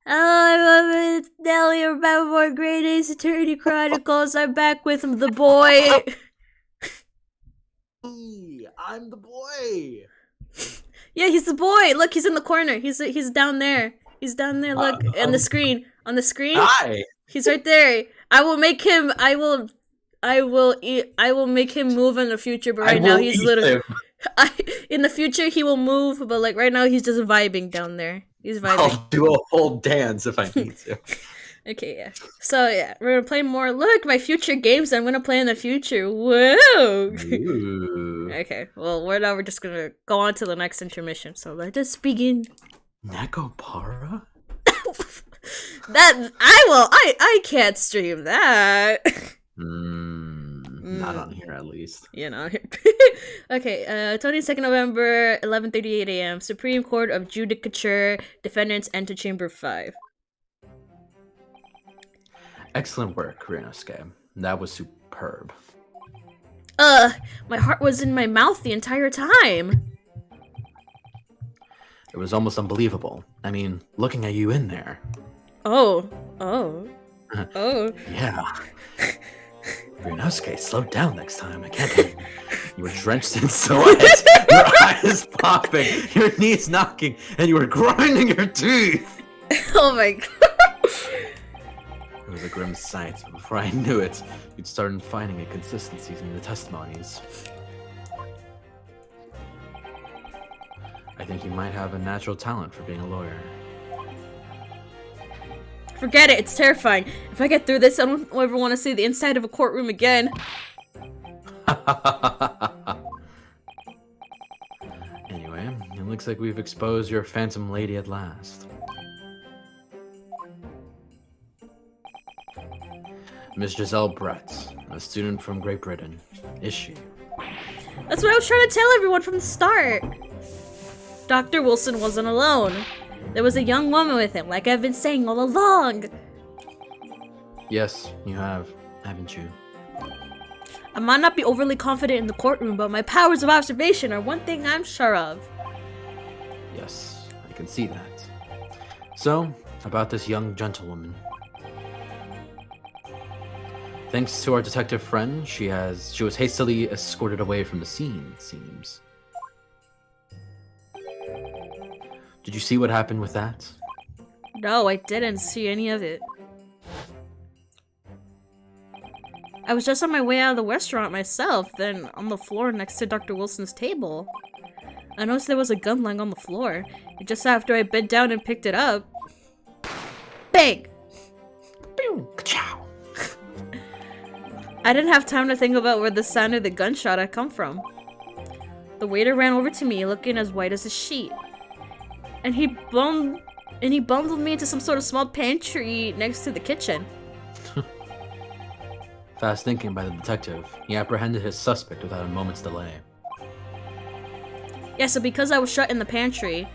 Hello, I love it. Nelly, remember more Great Ace Attorney Chronicles. I'm back with the boy. Hey, I'm the boy. Yeah, he's the boy. Look, he's in the corner. He's down there. He's down there. Uh, Look, on the um, screen. On the screen, Hi. he's right there. I will make him. I will make him move in the future. But I right now, will he's eat little. him. In the future, he will move. But like right now, he's just vibing down there. He's vibing. I'll do a whole dance if I need to. Okay, yeah. So yeah, we're gonna play more. Look, my future games I'm gonna play in the future. Whoa. Ooh. Okay, well, we're just gonna go on to the next intermission. So let us begin. Nekopara? That I will. I can't stream that. Not on here at least. You know. Okay. 22nd November, 11:38 a.m. Supreme Court of Judicature. Defendants enter Chamber 5. Excellent work, Ryunosuke. That was superb. My heart was in my mouth the entire time. It was almost unbelievable. I mean, looking at you in there. Oh. Yeah. Ryunosuke, slow down next time. I can't believe you were drenched in sweat, your eyes popping, your knees knocking, and you were grinding your teeth. Oh my god. It was a grim sight, but before I knew it, you'd started finding inconsistencies in the testimonies. I think you might have a natural talent for being a lawyer. Forget it, it's terrifying. If I get through this, I don't ever want to see the inside of a courtroom again. Anyway, it looks like we've exposed your phantom lady at last. Miss Giselle Brett, a student from Great Britain. Is she? That's what I was trying to tell everyone from the start. Dr. Wilson wasn't alone. There was a young woman with him, like I've been saying all along. Yes, you have, haven't you? I might not be overly confident in the courtroom, but my powers of observation are one thing I'm sure of. Yes, I can see that. So, about this young gentlewoman. Thanks to our detective friend, she was hastily escorted away from the scene, it seems. Did you see what happened with that? No, I didn't see any of it. I was just on my way out of the restaurant myself, then on the floor next to Dr. Wilson's table. I noticed there was a gun lying on the floor, and just after I bent down and picked it up... Bang! Pew! Ka-chow! I didn't have time to think about where the sound of the gunshot had come from. The waiter ran over to me, looking as white as a sheet. And he bundled me into some sort of small pantry next to the kitchen. Fast thinking by the detective, he apprehended his suspect without a moment's delay. Yeah, so because I was shut in the pantry,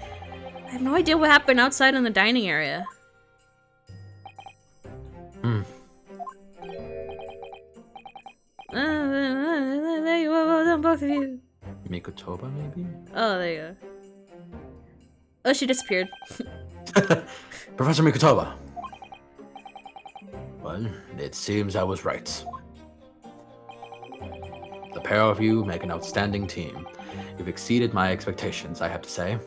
I have no idea what happened outside in the dining area. There you are, both of you. Mikotoba, maybe? Oh, there you go. Oh, she disappeared. Professor Mikotoba. Well, it seems I was right. The pair of you make an outstanding team. You've exceeded my expectations, I have to say.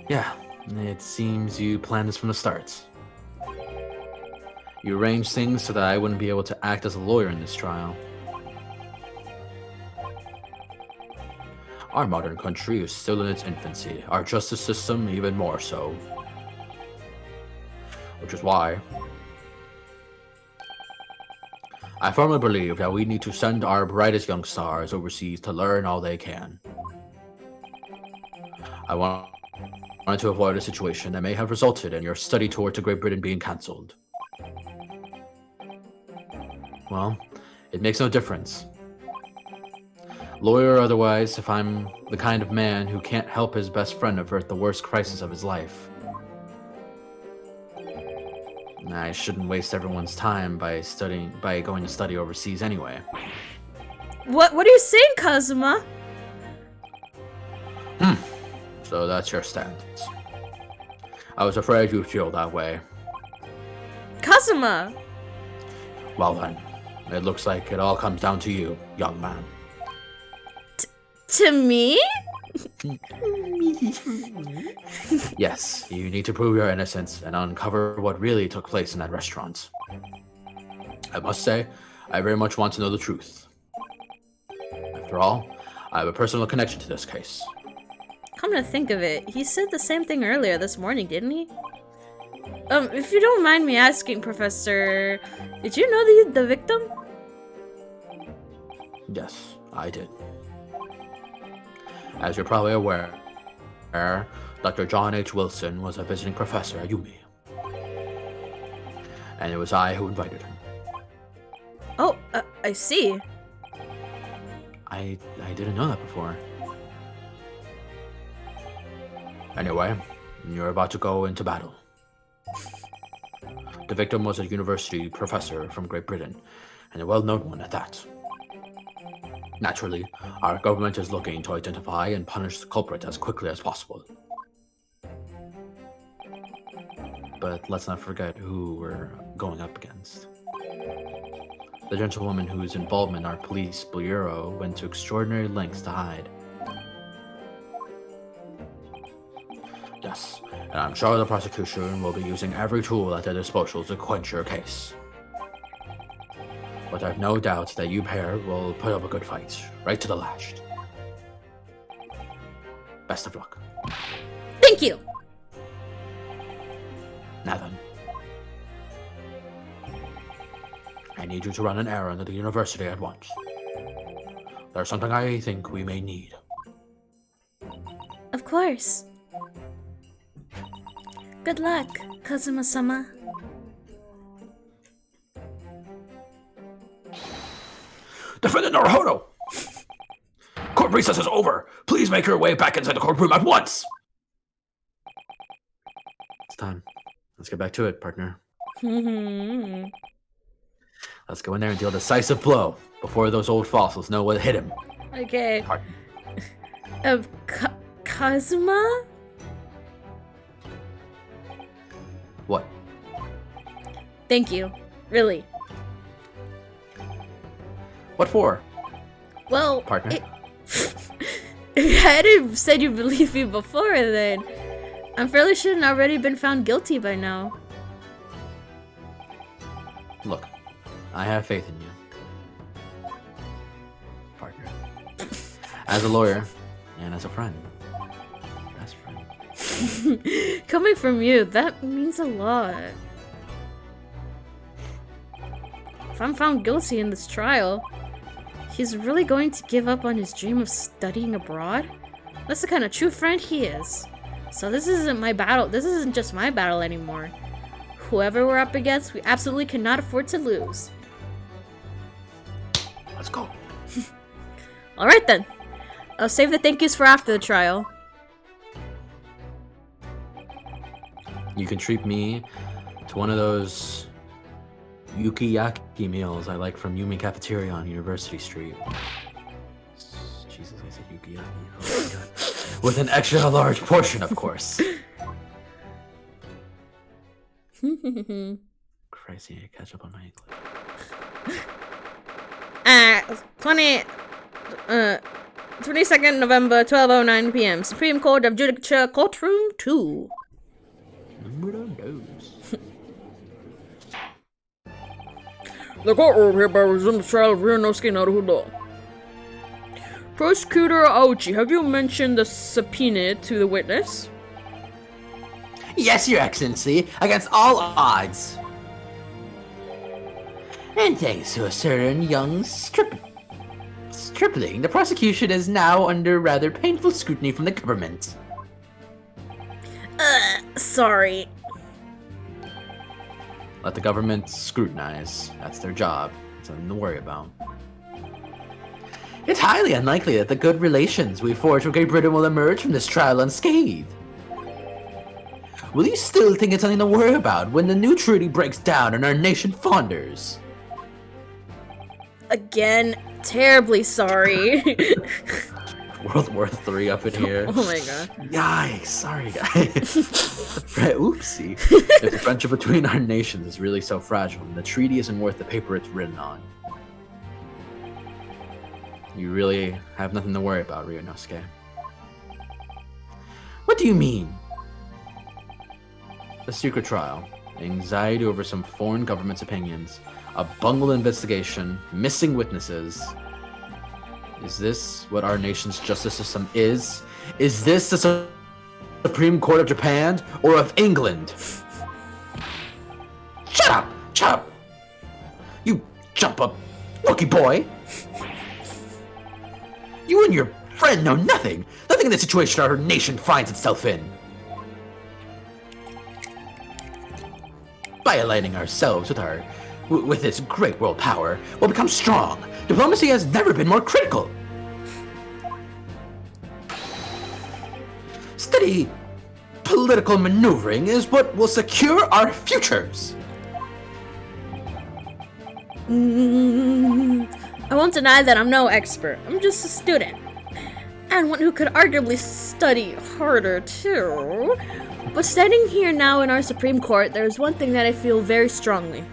Yeah, it seems you planned this from the start. You arranged things so that I wouldn't be able to act as a lawyer in this trial. Our modern country is still in its infancy, our justice system even more so. Which is why I firmly believe that we need to send our brightest young stars overseas to learn all they can. I wanted to avoid a situation that may have resulted in your study tour to Great Britain being cancelled. Well, it makes no difference. Lawyer or otherwise, if I'm the kind of man who can't help his best friend avert the worst crisis of his life. I shouldn't waste everyone's time by going to study overseas anyway. What are you saying, Kazuma? So that's your stance. I was afraid you'd feel that way. Kazuma! Well then, it looks like it all comes down to you, young man. To me? Yes, you need to prove your innocence and uncover what really took place in that restaurant. I must say, I very much want to know the truth. After all, I have a personal connection to this case. Come to think of it, he said the same thing earlier this morning, didn't he? If you don't mind me asking, Professor, did you know the victim? Yes, I did. As you're probably aware, Dr. John H. Wilson was a visiting professor at Yumi. And it was I who invited him. Oh, I see. I didn't know that before. Anyway, you're about to go into battle. The victim was a university professor from Great Britain, and a well-known one at that. Naturally, our government is looking to identify and punish the culprit as quickly as possible. But let's not forget who we're going up against. The gentlewoman whose involvement our police bureau went to extraordinary lengths to hide. Yes, and I'm sure the prosecution will be using every tool at their disposal to quench your case. But I've no doubt that you pair will put up a good fight, right to the last. Best of luck. Thank you! Now then. I need you to run an errand at the university at once. There's something I think we may need. Of course. Good luck, Kazuma-sama. Defendant Naruhodo! Court recess is over! Please make your way back inside the courtroom at once! It's time. Let's get back to it, partner. Let's go in there and deal a decisive blow before those old fossils know what hit him. Okay. Partner. Kazuma? What? Thank you. Really. What for? Well, Partner? If you hadn't said you believed me before, then I'm fairly sure I've already been found guilty by now. Look, I have faith in you. Partner. As a lawyer, and as a friend. Best friend. Coming from you, that means a lot. If I'm found guilty in this trial, he's really going to give up on his dream of studying abroad? That's the kind of true friend he is. So this isn't my battle. This isn't just my battle anymore. Whoever we're up against, we absolutely cannot afford to lose. Let's go. Alright then. I'll save the thank yous for after the trial. You can treat me to one of those yukiyaki meals I like from Yumi Cafeteria on University Street. Jesus, I said yukiyaki. Oh my god. With an extra large portion, of course. Christ, I need to catch up on my English. 22nd November, 12:09 p.m. Supreme Court of Judicature, Courtroom 2. Number those. The courtroom hereby resumes the trial of Ryunosuke Naruhodo. Prosecutor Aochi, have you mentioned the subpoena to the witness? Yes, Your Excellency, against all odds. And thanks to a certain young stripling, the prosecution is now under rather painful scrutiny from the government. Sorry. Let the government scrutinize. That's their job. It's nothing to worry about. It's highly unlikely that the good relations we forged with Great Britain will emerge from this trial unscathed. Will you still think it's something to worry about when the new treaty breaks down and our nation founders? Again, terribly sorry. World War III up in here. Oh my god. Yikes, sorry guys. Oopsie. If the friendship between our nations is really so fragile, then the treaty isn't worth the paper it's written on. You really have nothing to worry about, Ryunosuke. What do you mean? A secret trial, anxiety over some foreign government's opinions, a bungled investigation, missing witnesses. Is this what our nation's justice system is? Is this the Supreme Court of Japan or of England? Shut up! Shut up! You jump up, rookie boy! You and your friend know nothing! Nothing in the situation our nation finds itself in. By aligning ourselves with its great world power, we'll become strong. Diplomacy has never been more critical. Steady political maneuvering is what will secure our futures. I won't deny that I'm no expert. I'm just a student. And one who could arguably study harder, too. But standing here now in our Supreme Court, there is one thing that I feel very strongly.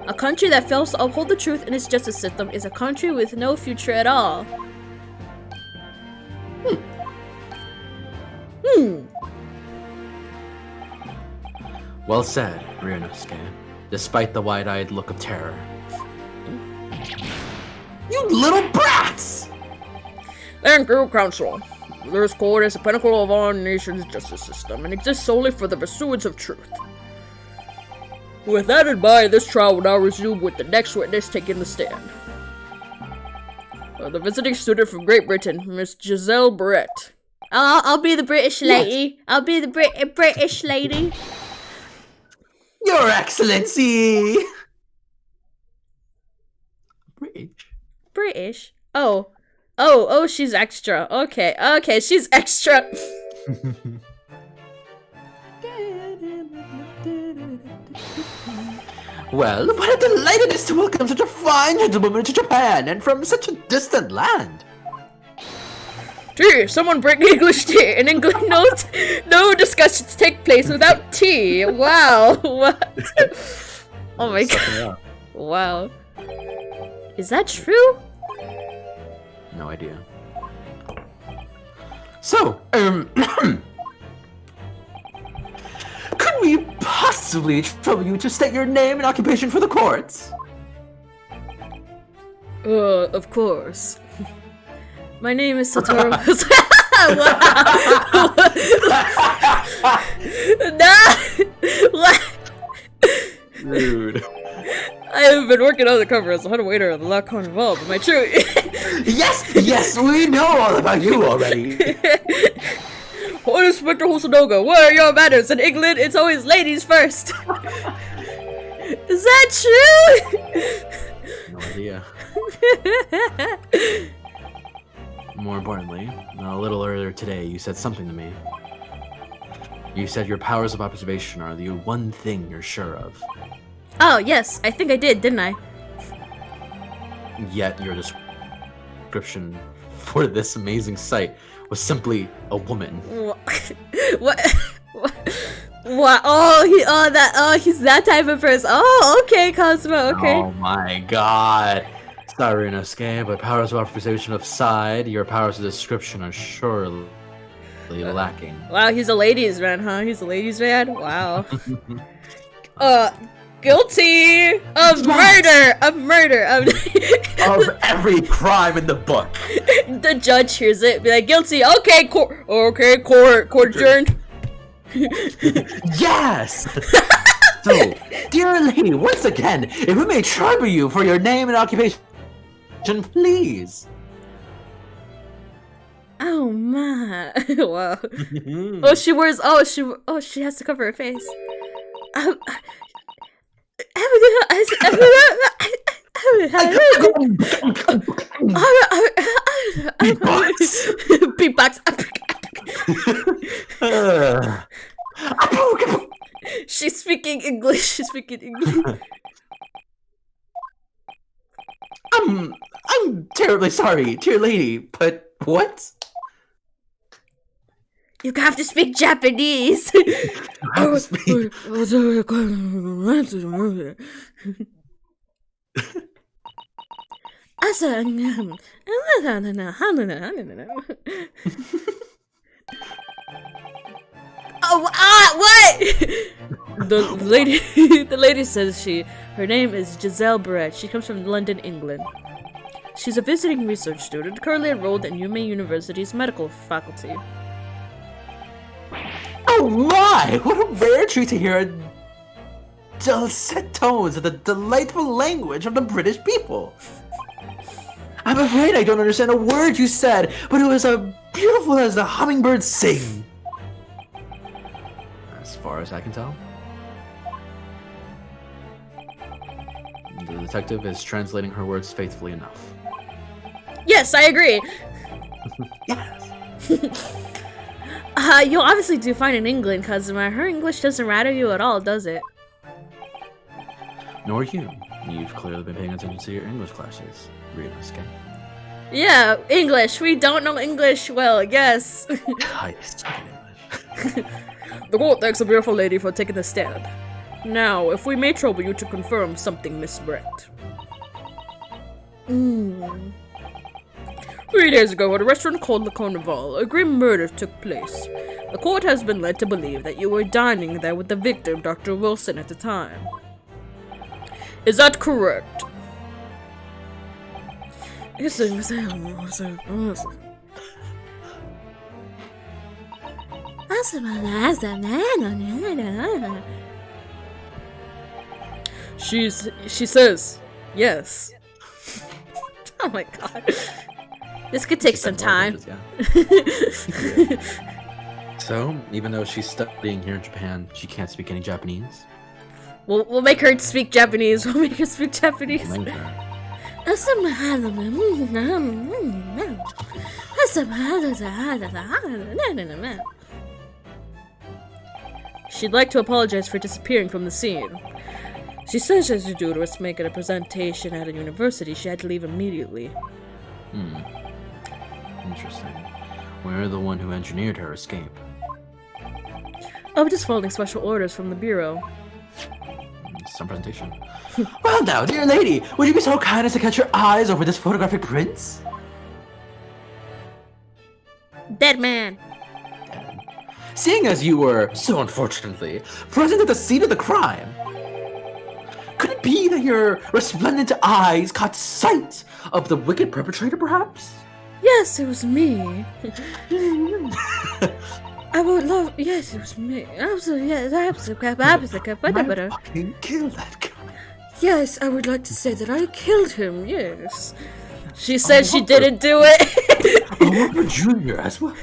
A country that fails to uphold the truth in its justice system is a country with no future at all. Well said, Ryunosuke, despite the wide-eyed look of terror. You little brats! Thank you, Council. This court is the pinnacle of our nation's justice system and exists solely for the pursuance of truth. With that in mind, this trial will now resume with the next witness taking the stand. The visiting student from Great Britain, Miss Giselle Brett. I'll be the British lady. I'll be the British lady. Your Excellency! British? Oh, she's extra. Okay, she's extra. Well, what a delight it is to welcome such a fine gentlewoman to Japan, and from such a distant land. Tea! Someone bring English tea! In England, no discussions take place without tea! Wow! What? Oh my god. Wow. Is that true? No idea. So, could we possibly trouble you to state your name and occupation for the courts? Of course. My name is Satoru. Rude. I have been working undercover as a head waiter at the La Carnival, but my true. Yes, we know all about you already. What is Inspector Hosonoga? What are your manners? In England, it's always ladies first. Is that true? No idea. More importantly, a little earlier today, you said something to me. You said your powers of observation are the one thing you're sure of. Oh, yes, I think I did, didn't I? Yet your description for this amazing sight was simply a woman. What? What? Oh, he's that type of person. Oh, okay, Cosmo, okay. Oh my god. Sorry, Ryunosuke, but powers of observation aside, your powers of description are surely lacking. Wow, he's a ladies' man, huh? He's a ladies' man? Wow. Guilty of murder! Of every crime in the book. The judge hears it, be like, guilty. Okay, court adjourned. Yes! So, dear lady, once again, if we may trouble you for your name and occupation, please. Oh my! Wow. She has to cover her face. Beatbox. She's speaking English. I'm terribly sorry, dear lady, but what? You have to speak Japanese. have to speak. Oh, what? The lady says her name is Giselle Barrett. She comes from London, England. She's a visiting research student, currently enrolled in UMaine University's medical faculty. Oh my! What a rare treat to hear dulcet tones of the delightful language of the British people. I'm afraid I don't understand a word you said, but it was as beautiful as the hummingbirds sing. As far as I can tell. The detective is translating her words faithfully enough. Yes, I agree. Yes. You'll obviously do fine in England, because her English doesn't rattle you at all, does it? Nor you. You've clearly been paying attention to your English classes. Ryunosuke. Yeah, English. We don't know English well, yes. I suck at English. The court thanks a beautiful lady for taking the stand. Now, if we may trouble you to confirm something, Miss Brett. 3 days ago, at a restaurant called Le Carnival, a grim murder took place. The court has been led to believe that you were dining there with the victim, Dr. Wilson, at the time. Is that correct? She says, yes. Oh my god. This could take some time. So, even though she's studying here in Japan, she can't speak any Japanese? We'll make her speak Japanese. We'll make her speak Japanese. She'd like to apologize for disappearing from the scene. She says as due to us making a presentation at a university, she had to leave immediately. Interesting. We're the one who engineered her escape. I'm just following special orders from the bureau. Some presentation. Well now, dear lady, would you be so kind as to catch your eyes over this photographic prints? Dead man. Seeing as you were, so unfortunately, present at the scene of the crime, could it be that your resplendent eyes caught sight of the wicked perpetrator, perhaps? Yes, it was me. I would love. Yes, it was me. Absolutely. Yes, absolutely. Fucking kill that guy. Yes, I would like to say that I killed him. Yes. She said she didn't do it. Robert Jr. as well.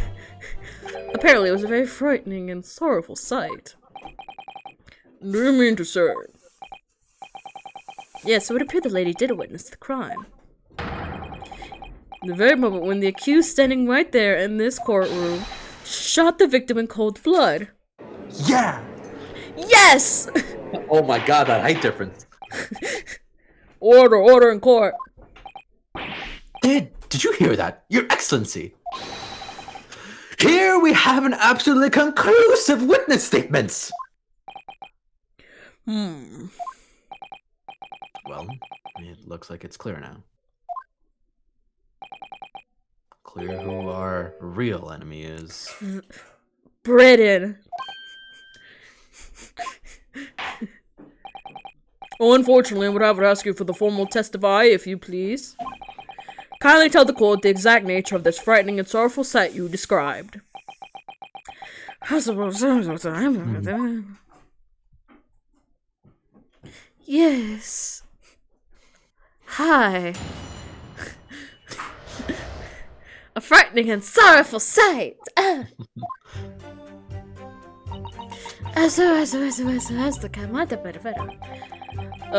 Apparently, it was a very frightening and sorrowful sight. Do you mean to say? Yes, it would appear the lady did witness the crime. The very moment when the accused standing right there in this courtroom shot the victim in cold blood. Yeah! Yes! Oh my god, that height difference. Order in court. Did you hear that? Your Excellency. Here we have an absolutely conclusive witness statements. Well, it looks like it's clear now. Clear who our real enemy is. Britain. Oh, unfortunately, I would have to ask you for the formal testify, if you please. Kindly tell the court the exact nature of this frightening and sorrowful sight you described. Yes. Hi. A frightening and sorrowful sight. I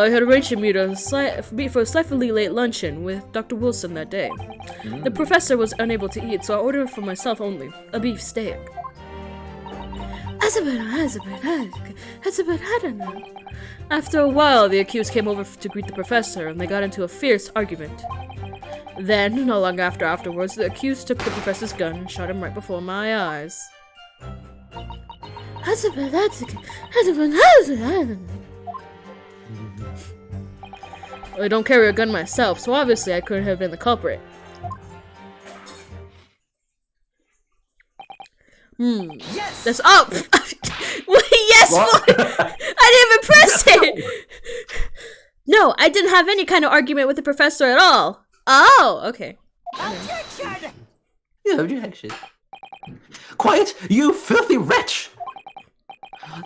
had arranged to meet for a slightly late luncheon with Dr. Wilson that day. The professor was unable to eat, so I ordered for myself only a beef steak. After a while, the accused came over to greet the professor, and they got into a fierce argument. Then, not long afterwards, the accused took the professor's gun and shot him right before my eyes. I don't carry a gun myself, so obviously I couldn't have been the culprit. Yes! That's up! Yes! What? I didn't even press it! No, I didn't have any kind of argument with the professor at all. Oh, okay. Objection! Yeah, objection. Quiet, you filthy wretch!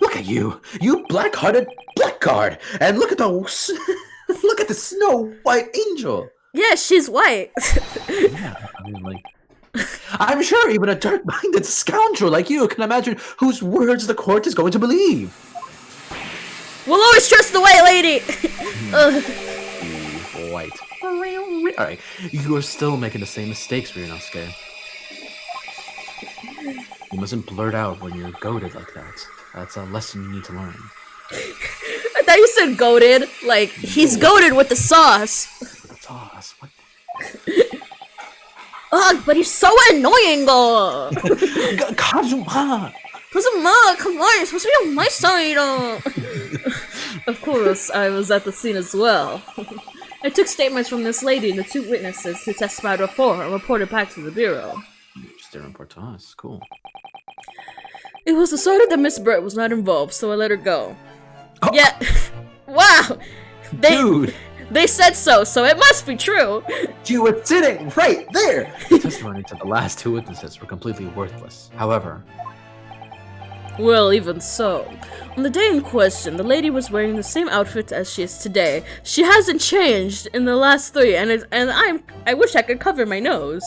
Look at you, you black-hearted blackguard! And look at those... look at the Snow White angel! Yeah, she's white. Yeah, I mean, like... I'm sure even a dark-minded scoundrel like you can imagine whose words the court is going to believe. We'll always trust the white lady! Ugh. White. Alright, you are still making the same mistakes, Ryunosuke. You mustn't blurt out when you're goaded like that. That's a lesson you need to learn. I thought you said goated. Like, he's goated with the sauce. Sauce? What? Ugh, but he's so annoying though! Kazuma! Kazuma, come on, you're supposed to be on my side! Of course, I was at the scene as well. I took statements from this lady and the 2 witnesses who testified before and reported back to the bureau. Just didn't report to us. Cool. It was decided that Miss Brett was not involved, so I let her go. Oh. Yeah. Wow! Dude! They said so it must be true! You were sitting right there! The testimony to the last 2 witnesses were completely worthless. However... Well, even so. On the day in question, the lady was wearing the same outfit as she is today. She hasn't changed in the last 3, I wish I could cover my nose.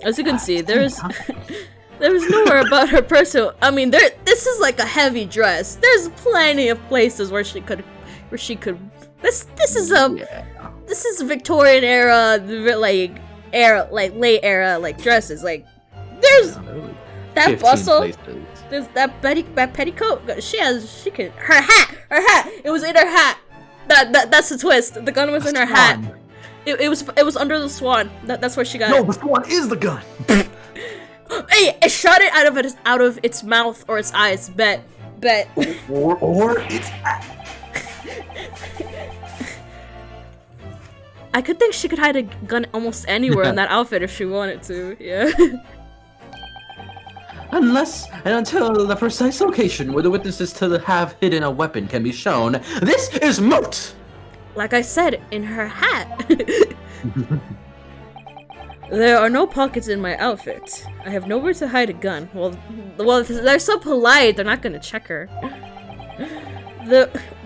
As you can see, there's nowhere about her person. I mean, this is like a heavy dress. There's plenty of places where she could. This is Victorian era, late era, like dresses. Like, there's that bustle. There's that petticoat. Her hat. It was in her hat. That's the twist. The gun was in her hat. It was under the swan. That's where she got it. No, the swan is the gun. Hey, it shot it out of its mouth or its eyes. Bet. Or its. I could think she could hide a gun almost anywhere in that outfit if she wanted to. Yeah. Unless and until the precise location where the witnesses to have hidden a weapon can be shown, this is moot. Like I said, in her hat. There are no pockets in my outfit. I have nowhere to hide a gun. Well, if they're so polite, they're not gonna check her.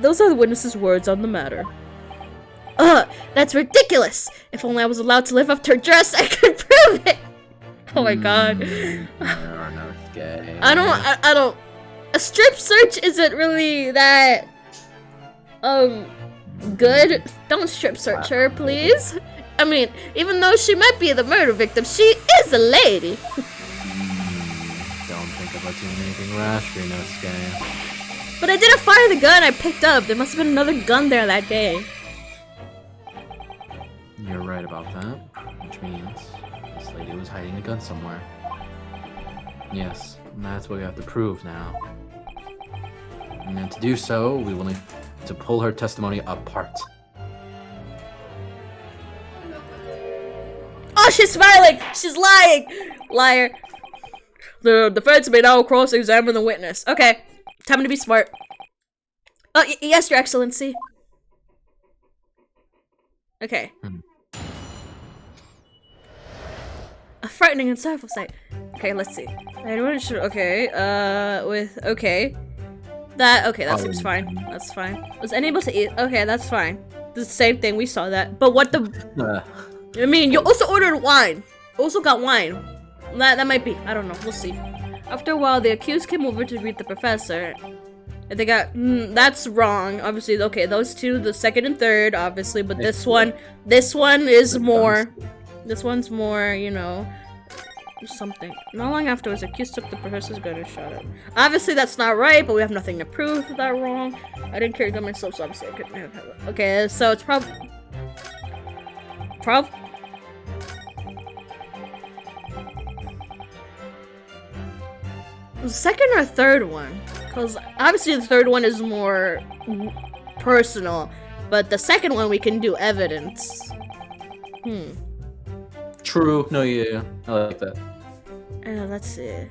Those are the witnesses' words on the matter. That's ridiculous! If only I was allowed to live up to her dress, I could prove it! Oh my god. I don't... A strip search isn't really that... good. Don't strip search her, please. I mean, even though she might be the murder victim, she is a lady. Don't think about doing anything rash, Ryunosuke. But I didn't fire the gun I picked up. There must have been another gun there that day. You're right about that, which means this lady was hiding a gun somewhere. Yes, that's what we have to prove now. And to do so, we will need to pull her testimony apart. Oh, she's smiling! She's lying! Liar. The defense may now cross-examine the witness. Okay, time to be smart. Oh, yes, Your Excellency. Okay. A frightening and sorrowful sight. Okay, let's see. Anyone should. Okay. That seems fine. That's fine. Was unable to eat. Okay, that's fine. The same thing. We saw that. But what the? I mean, you also ordered wine. Also got wine. That might be. I don't know. We'll see. After a while, the accused came over to greet the professor. And they got. That's wrong. Obviously, okay. Those two, the second and third, obviously. But this one is more. This one's more, you know, something. Not long afterwards, the accused took the professor's gun and shot him. Obviously, that's not right, but we have nothing to prove that wrong. I didn't carry a gun myself, so obviously I couldn't have it. Okay, so it's Second or third one? Because obviously the third one is more personal, but the second one we can do evidence. True. No, yeah. I like that. Let's see.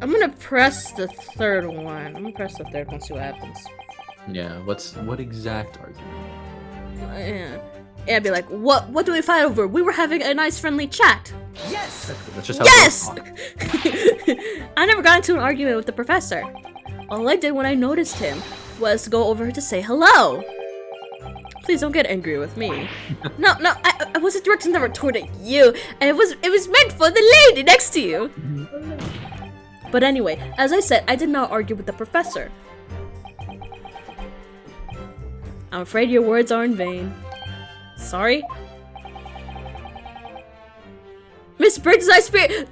I'm gonna press the third one. I'm gonna press the third one, see what happens. Yeah. What exact argument? Yeah, I'd be like, what do we fight over? We were having a nice friendly chat. Yes! That's just how Yes! it I never got into an argument with the professor. All I did when I noticed him was go over to say hello. Please don't get angry with me. No, I wasn't directing the retort at you. And it was meant for the lady next to you. But anyway, as I said, I did not argue with the professor. I'm afraid your words are in vain. Sorry? Miss Bridges, I speak.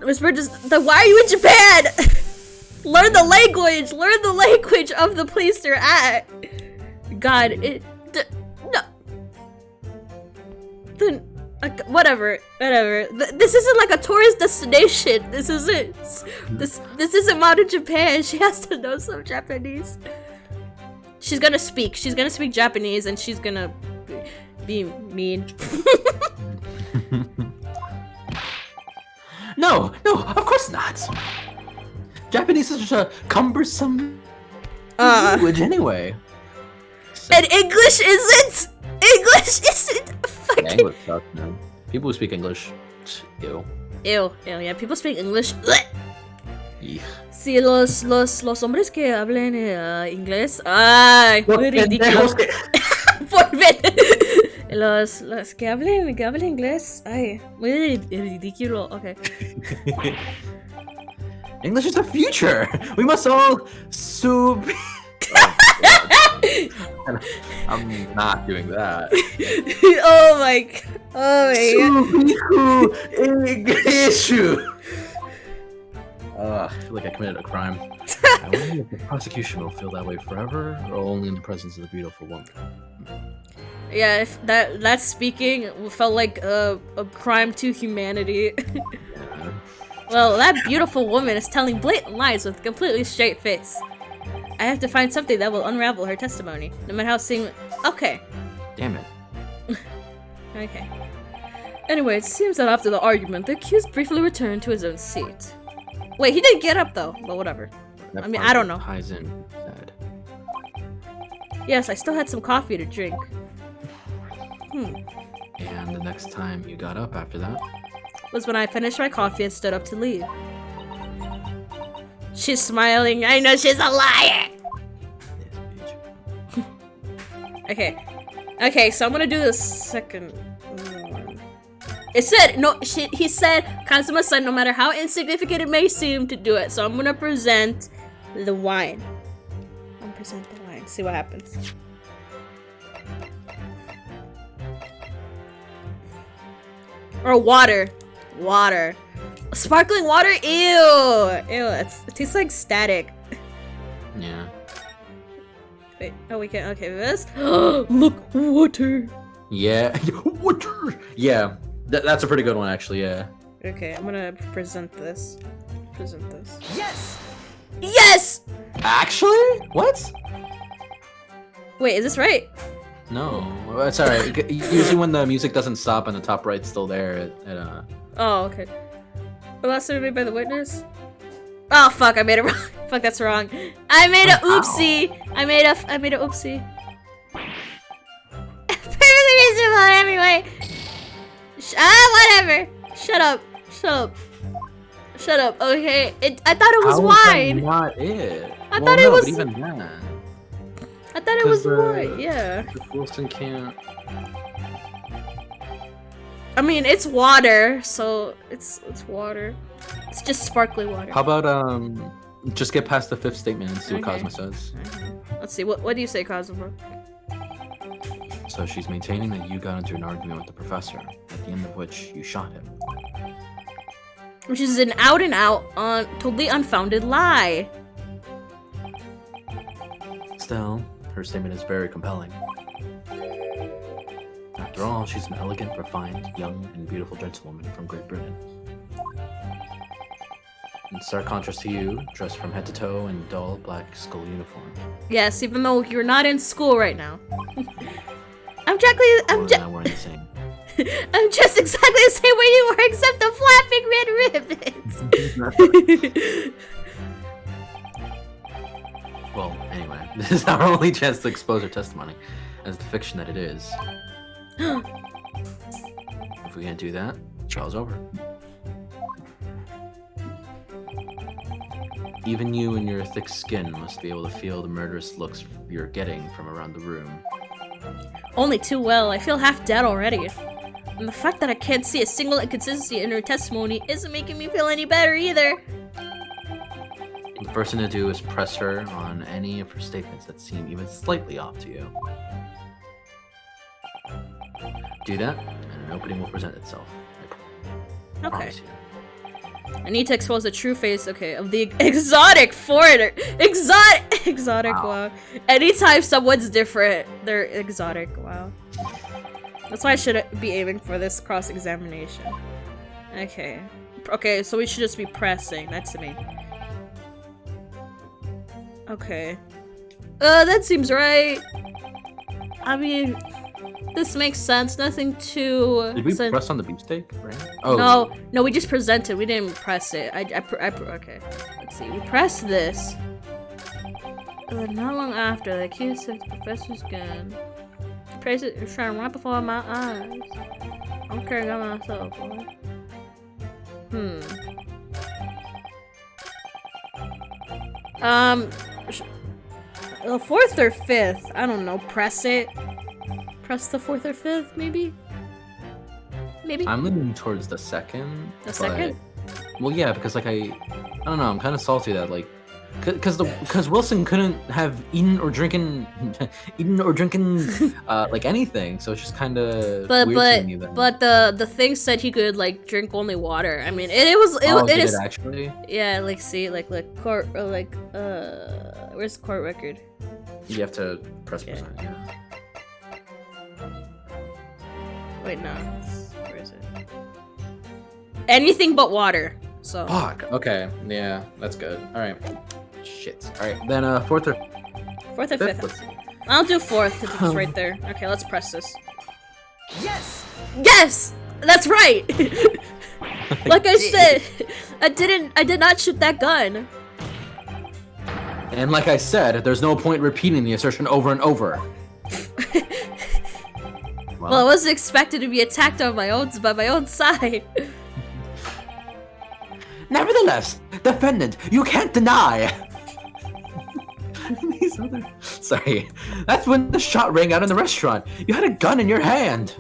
Miss Bridges, why are you in Japan? Learn the language. Learn the language of the place you're at. God, no. Then, whatever. This isn't like a tourist destination. This isn't. This isn't modern Japan. She has to know some Japanese. She's gonna speak. She's gonna speak Japanese, and she's gonna be mean. No, of course not. Japanese is such a cumbersome language anyway. And English isn't. English isn't. Fucking. Yeah, English sucks, man. People who speak English, ew. Ew. Yeah, people speak English. Eugh. Sí, los hombres que hablen inglés. Ay, muy ridículo. Por ver. Los que hablen inglés. Ay, muy ridículo. Okay. English is the future. We must all I'm not doing that. Oh my god. English. I feel like I committed a crime. I wonder if the prosecution will feel that way forever, or only in the presence of the beautiful woman. Yeah, if that speaking felt like a crime to humanity. Yeah. Well, that beautiful woman is telling blatant lies with a completely straight face. I have to find something that will unravel her testimony, no matter how Okay. Damn it. Okay. Anyway, it seems that after the argument, the accused briefly returned to his own seat. Wait, he didn't get up though, but whatever. That I mean, part I don't know. Ties in sad. Yes, I still had some coffee to drink. And the next time you got up after that? Was when I finished my coffee and stood up to leave. She's smiling. I know she's a liar! Yes, bitch. Okay, so I'm gonna do the second one. It said, he said, Kazuma said no matter how insignificant it may seem to do it. So I'm gonna present the wine. See what happens. Or water. Sparkling water? Ew! It tastes like static. Yeah. Wait, we can, okay, this? Look, water! Yeah. Water! Yeah. That's a pretty good one, actually, yeah. Okay, I'm gonna present this. Yes! Yes! Actually? What? Wait, is this right? No. It's alright. Usually when the music doesn't stop and the top right's still there, Oh, okay. The last time made by the witness? Oh, fuck, I made it wrong. Fuck, that's wrong. I made a oopsie. I made a oopsie. Perfectly reasonable anyway. Whatever. Shut up. Okay. I thought it was wine. That's not it. I thought it was. But even then. I thought it was wine. Yeah. Wilson can't. I mean, it's water, so it's water. It's just sparkling water. How about just get past the fifth statement and see what Okay. Cosmo says. Let's see. What do you say, Cosmo? So she's maintaining that you got into an argument with the professor, at the end of which you shot him. Which is an out and out, totally unfounded lie. Still, her statement is very compelling. After all, she's an elegant, refined, young, and beautiful gentlewoman from Great Britain. In stark contrast to you, dressed from head to toe in dull black school uniform. Yes, even though you're not in school right now. I'm Wearing the same. I'm just exactly the same way you were, except the flapping red ribbons. Well, anyway, this is our only chance to expose our testimony as the fiction that it is. If we can't do that, trial's over. Even you and your thick skin must be able to feel the murderous looks you're getting from around the room. Only too well. I feel half dead already. And the fact that I can't see a single inconsistency in her testimony isn't making me feel any better either. The first thing to do is press her on any of her statements that seem even slightly off to you. Do that, and an opening will present itself. I promise you. I need to expose the true face, okay, of the exotic foreigner. Exotic, wow. Anytime someone's different, they're exotic, wow. That's why I should be aiming for this cross-examination. Okay. Okay, so we should just be pressing, that's me. Okay. That seems right. I mean, this makes sense, nothing too... Did we press on the beefsteak, right? Oh. No, we just presented, we didn't press it. Okay. Let's see, we pressed this. Not long after, the accused said the professor's gun. Praise it shine right before my eyes. I'm carrying on myself, boy. The 4th or 5th? I don't know. Press it. Press the 4th or 5th, maybe? Maybe? I'm leaning towards the 2nd. The 2nd? Well, yeah, because like I don't know. I'm kind of salty that like, because Wilson couldn't have eaten or drinking like anything. So it's just kind of weird to me. But the thing said he could like drink only water. I mean, it is actually. Yeah, like see, like court, or like where's the court record? You have to press present. Yeah. Wait, no. Where is it? Anything but water. So. Fuck. Okay. Yeah, that's good. All right. Shit. All right. Then 4th or 5th. I'll do 4th if it's right there. Okay, let's press this. Yes. Yes. That's right. Like I said, I did not shoot that gun. And like I said, there's no point repeating the assertion over and over. Well, I wasn't expected to be attacked by my own side. Nevertheless, defendant, you can't deny. Sorry, that's when the shot rang out in the restaurant. You had a gun in your hand.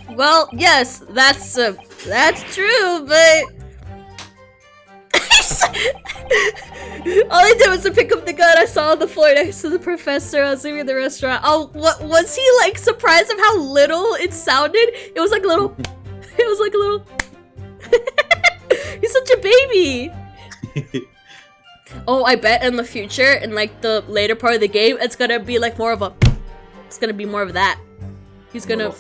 Well, yes, that's true, but all I did was to pick up the gun I saw on the floor next to the professor. I was leaving the restaurant. Oh, what was he like surprised of how little it sounded? It was like a little. He's such a baby. Oh, I bet in the future, in like the later part of the game, it's gonna be like more of a. It's gonna be more of that. He's gonna.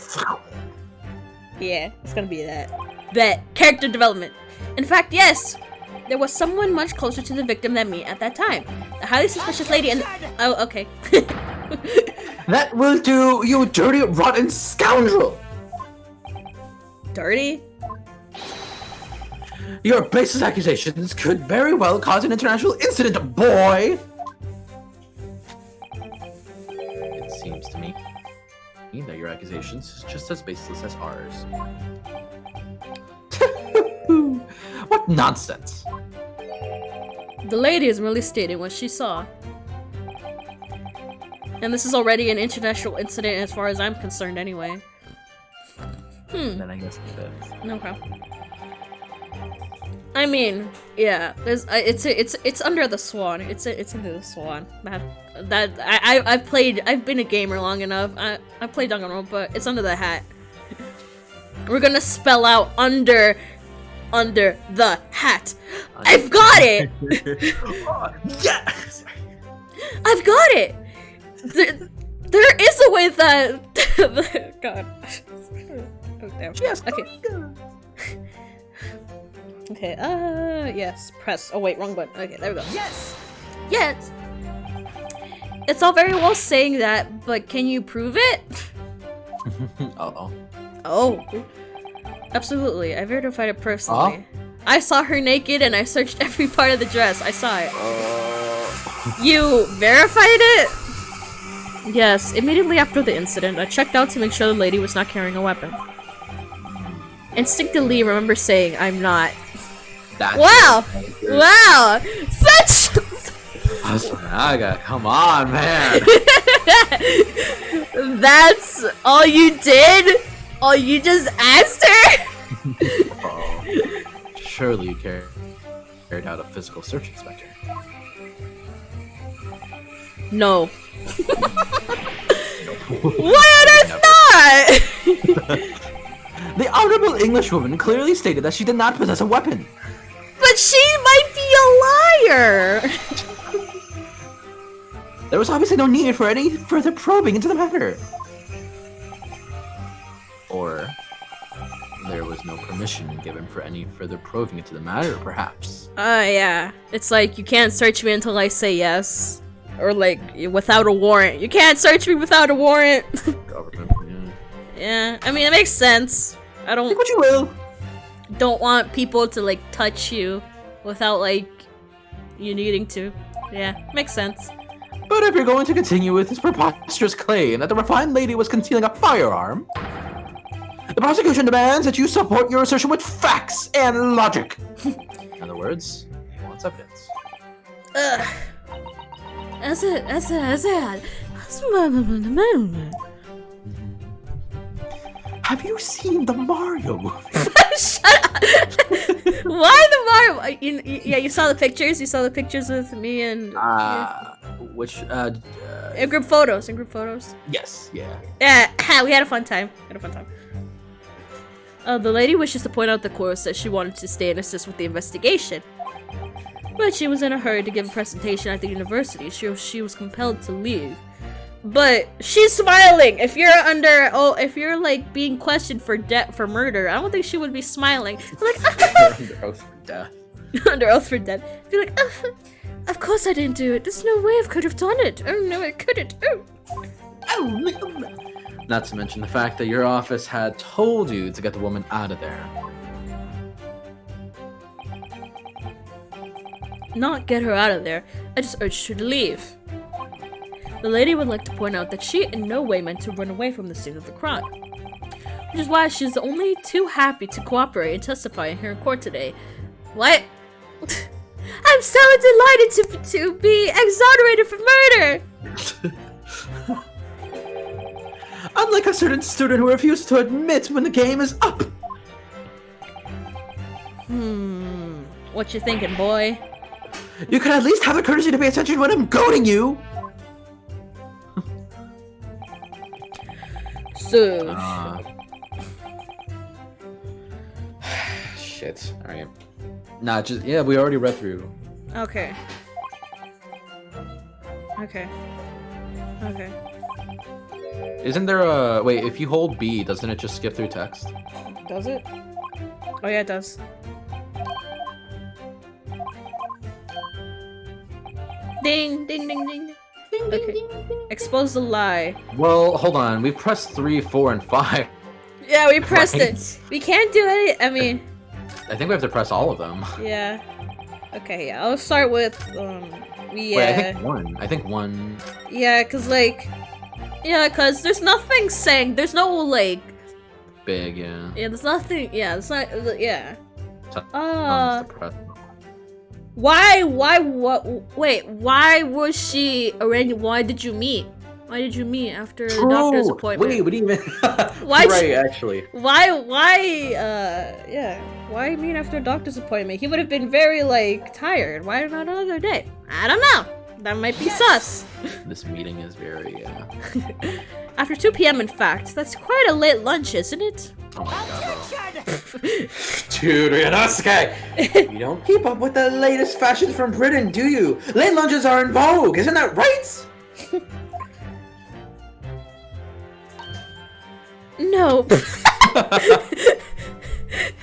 Yeah, it's gonna be that. Bet. Character development. In fact, yes. There was someone much closer to the victim than me at that time. The highly suspicious lady and... Oh, okay. That will do, you dirty, rotten scoundrel! Dirty? Your baseless accusations could very well cause an international incident, boy! It seems to me that your accusations is just as baseless as ours. What nonsense! The lady is merely stating what she saw. And this is already an international incident as far as I'm concerned anyway. Then I guess the 5th. Okay. I mean, yeah, it's under the swan. It's under the swan. I've been a gamer long enough. I played Danganronpa, but it's under the hat. We're gonna spell out under the hat. I've got it. Yes. I've got it. There is a way that. God. Oh, damn. Yes. Okay. Okay, yes, press. Oh wait, wrong button. Okay, there we go. Yes! Yes! It's all very well saying that, but can you prove it? Uh-oh. Oh. Absolutely, I verified it personally. I saw her naked and I searched every part of the dress. I saw it. You verified it? Yes, immediately after the incident, I checked out to make sure the lady was not carrying a weapon. Instinctively remember saying, I'm not. Wow! Wow! Such... Naga, come on, man! That's all you did? All you just asked her? Oh, surely you carried out a physical search, Inspector. No. Why on earth not? The Honorable Englishwoman clearly stated that she did not possess a weapon. But she might be a liar! There was obviously no need for any further probing into the matter. Or there was no permission given for any further probing into the matter, perhaps. Yeah. It's like, you can't search me until I say yes. Or like, without a warrant. You can't search me without a warrant! Government, Yeah, I mean, it makes sense. I Think what you will. don't want people to like touch you without like you needing to. Yeah, makes sense. But if you're going to continue with this preposterous claim that the refined lady was concealing a firearm, the prosecution demands that you support your assertion with facts and logic. In other words, he wants evidence. Ugh. That's it. Have you seen the Mario movie? Shut up! Why the Mario? Yeah, you saw the pictures. You saw the pictures with me and Which, in group photos. yes, yeah. Yeah, we had a fun time. The lady wishes to point out the course that she wanted to stay and assist with the investigation, but she was in a hurry to give a presentation at the university. She was compelled to leave. But she's smiling. If you're like being questioned for murder, I don't think she would be smiling. Like, Under oath for death. Under oath for death. Be like, of course I didn't do it. There's no way I could have done it. Oh no, I couldn't. Not to mention the fact that your office had told you to get the woman out of there. Not get her out of there. I just urged her to leave. The lady would like to point out that she in no way meant to run away from the scene of the crime, which is why she's only too happy to cooperate and testify here in court today. What? I'm so delighted to be exonerated from murder! Unlike a certain student who refuses to admit when the game is up. What you thinking, boy? You could at least have the courtesy to pay attention when I'm goading you. So... Shit. Alright. Nah, yeah, we already read through. Okay. Isn't there a... Wait, if you hold B, doesn't it just skip through text? Does it? Oh yeah, it does. Ding, ding, ding, ding. Okay. Expose the lie. Well, hold on. We've pressed 3, 4, and 5. Yeah, we pressed Right. it. We can't do any. I mean, I think we have to press all of them. yeah. Okay, yeah. I'll start with Wait, I think one. Yeah, cause like, cause there's nothing saying. There's no like. Big, yeah. Yeah, there's nothing. Yeah, it's not. Yeah. To press. What? Wait, why was she arranged? Why did you meet? Why did you meet after the doctor's appointment? Wait, what do you mean? Why? Right, actually. Why? Why meet after a doctor's appointment? He would have been very like tired. Why not another day? I don't know. That might be sus. This meeting is very. After 2 p.m. in fact, that's quite a late lunch, isn't it? Oh my god. Dude, Ryanosuke! You don't keep up with the latest fashions from Britain, do you? Late lunches are in vogue, isn't that right? No.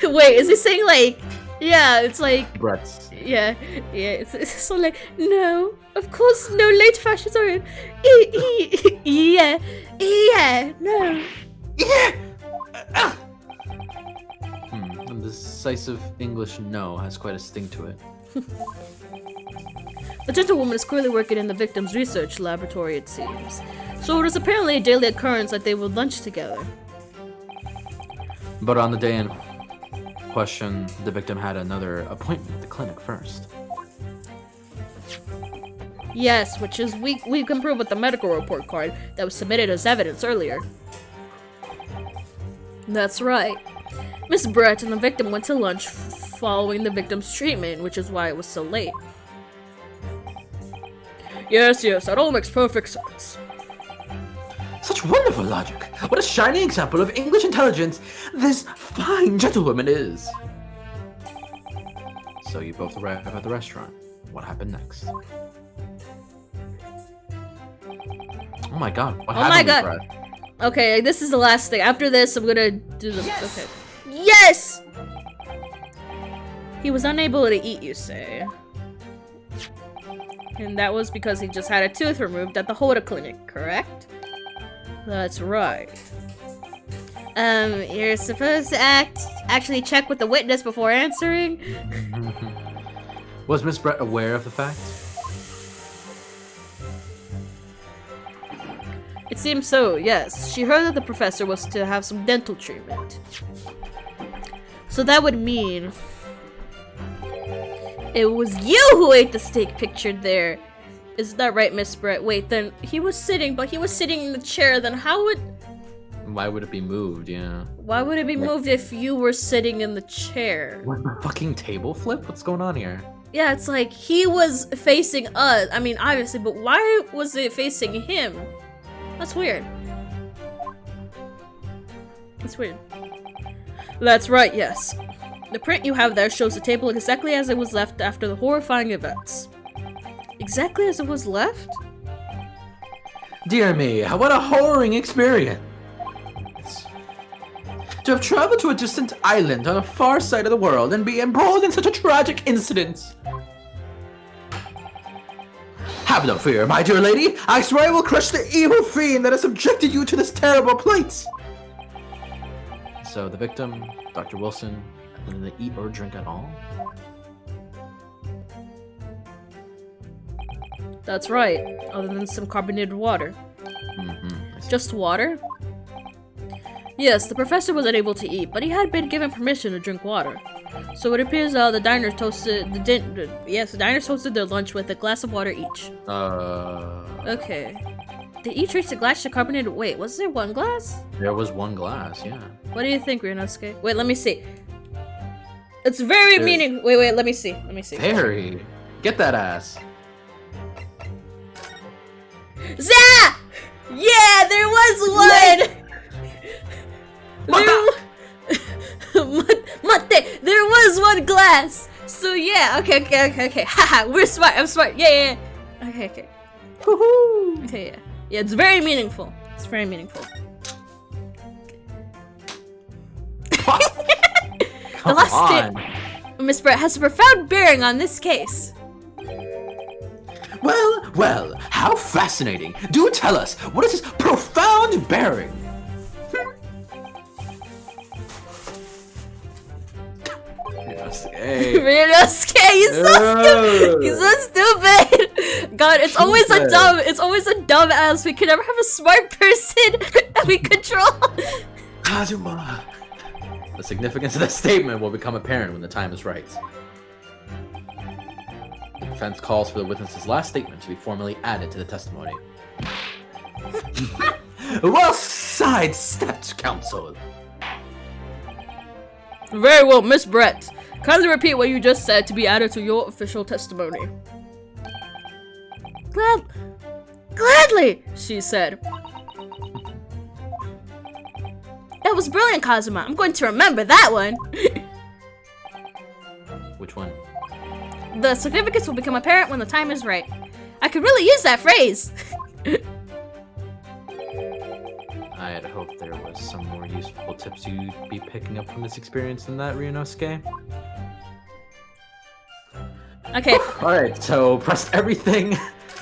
Wait, is he saying like Yeah, it's like, Brett's. yeah, it's so like, no, of course, no late fashions are in. Yeah, no. The decisive English no has quite a sting to it. The gentlewoman is clearly working in the victim's research laboratory, it seems. So it was apparently a daily occurrence that they would lunch together. But on the day in question, the victim had another appointment at the clinic first. Yes, which is we can prove with the medical report card that was submitted as evidence earlier. That's right. Miss Brett and the victim went to lunch following the victim's treatment, which is why it was so late. Yes, that all makes perfect sense. Such wonderful logic! What a shining example of English intelligence this fine gentlewoman is! So you both arrived at the restaurant. What happened next? Oh my god, what happened? Oh my god! Brett? Okay, this is the last thing. After this, I'm gonna do the. Yes! Okay. Yes! He was unable to eat, you say. And that was because he just had a tooth removed at the Hoda clinic, correct? That's right. You're supposed to actually check with the witness before answering? Was Miss Brett aware of the fact? It seems so, yes. She heard that the professor was to have some dental treatment. So that would mean it was you who ate the steak pictured there. Is that right, Miss Brett? Wait, then he was sitting in the chair, then how would... Why would it be moved, yeah? Why would it be moved if you were sitting in the chair? What, the fucking table flip? What's going on here? Yeah, it's like he was facing us. I mean, obviously, but why was it facing him? That's weird. That's weird. That's right, yes. The print you have there shows the table exactly as it was left after the horrifying events. Exactly as it was left? Dear me, what a horrible experience! To have traveled to a distant island on a far side of the world and be embroiled in such a tragic incident. Have no fear, my dear lady. I swear I will crush the evil fiend that has subjected you to this terrible plight. So the victim, Dr. Wilson, didn't eat or drink at all? That's right, other than some carbonated water. Just water? Yes, the professor was unable to eat, but he had been given permission to drink water. So it appears the diners toasted their lunch with a glass of water each. Okay. They each reached a glass of carbonated. Wait, was there one glass? There was one glass, yeah. What do you think, Ryunosuke? Wait, let me see. It's very meaning. Wait, let me see. Very. Get that ass. Zah! Yeah, there was one! There was one glass! So yeah, okay. Haha, we're smart, I'm smart. Yeah. Okay. Woohoo! Okay, yeah. Yeah, it's very meaningful. It's very meaningful. The last tip, Miss Brett, has a profound bearing on this case. Well, how fascinating. Do tell us, what is this profound bearing? Ryunosuke, he's so stupid. God, it's always a dumb ass. We could never have a smart person that we control. Kazuma. The significance of that statement will become apparent when the time is right. The defense calls for the witness's last statement to be formally added to the testimony. Well sidestepped, counsel. Very well, Miss Brett. Kindly repeat what you just said to be added to your official testimony. Gladly, she said. That was brilliant, Kazuma. I'm going to remember that one. Which one? The significance will become apparent when the time is right. I could really use that phrase. I had hoped there was some more useful tips you'd be picking up from this experience than that, Ryunosuke. Okay. All right, so press everything.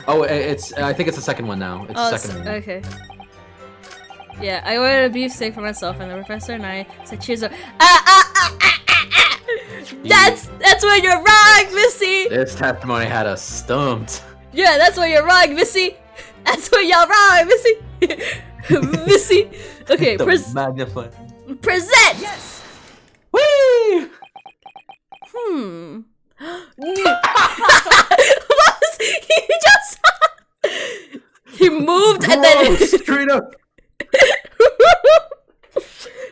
Oh, it's. I think it's the second one now. It's the second one. Okay. Yeah, I ordered a beefsteak for myself, and the professor and I said cheers. That's where you're wrong, Missy. This testimony had us stumped. Yeah, that's where you're wrong, Missy. That's where y'all wrong, Missy. Missy. Okay, Magnify. Present. Yes! Whee! What was he just? He moved and then straight up.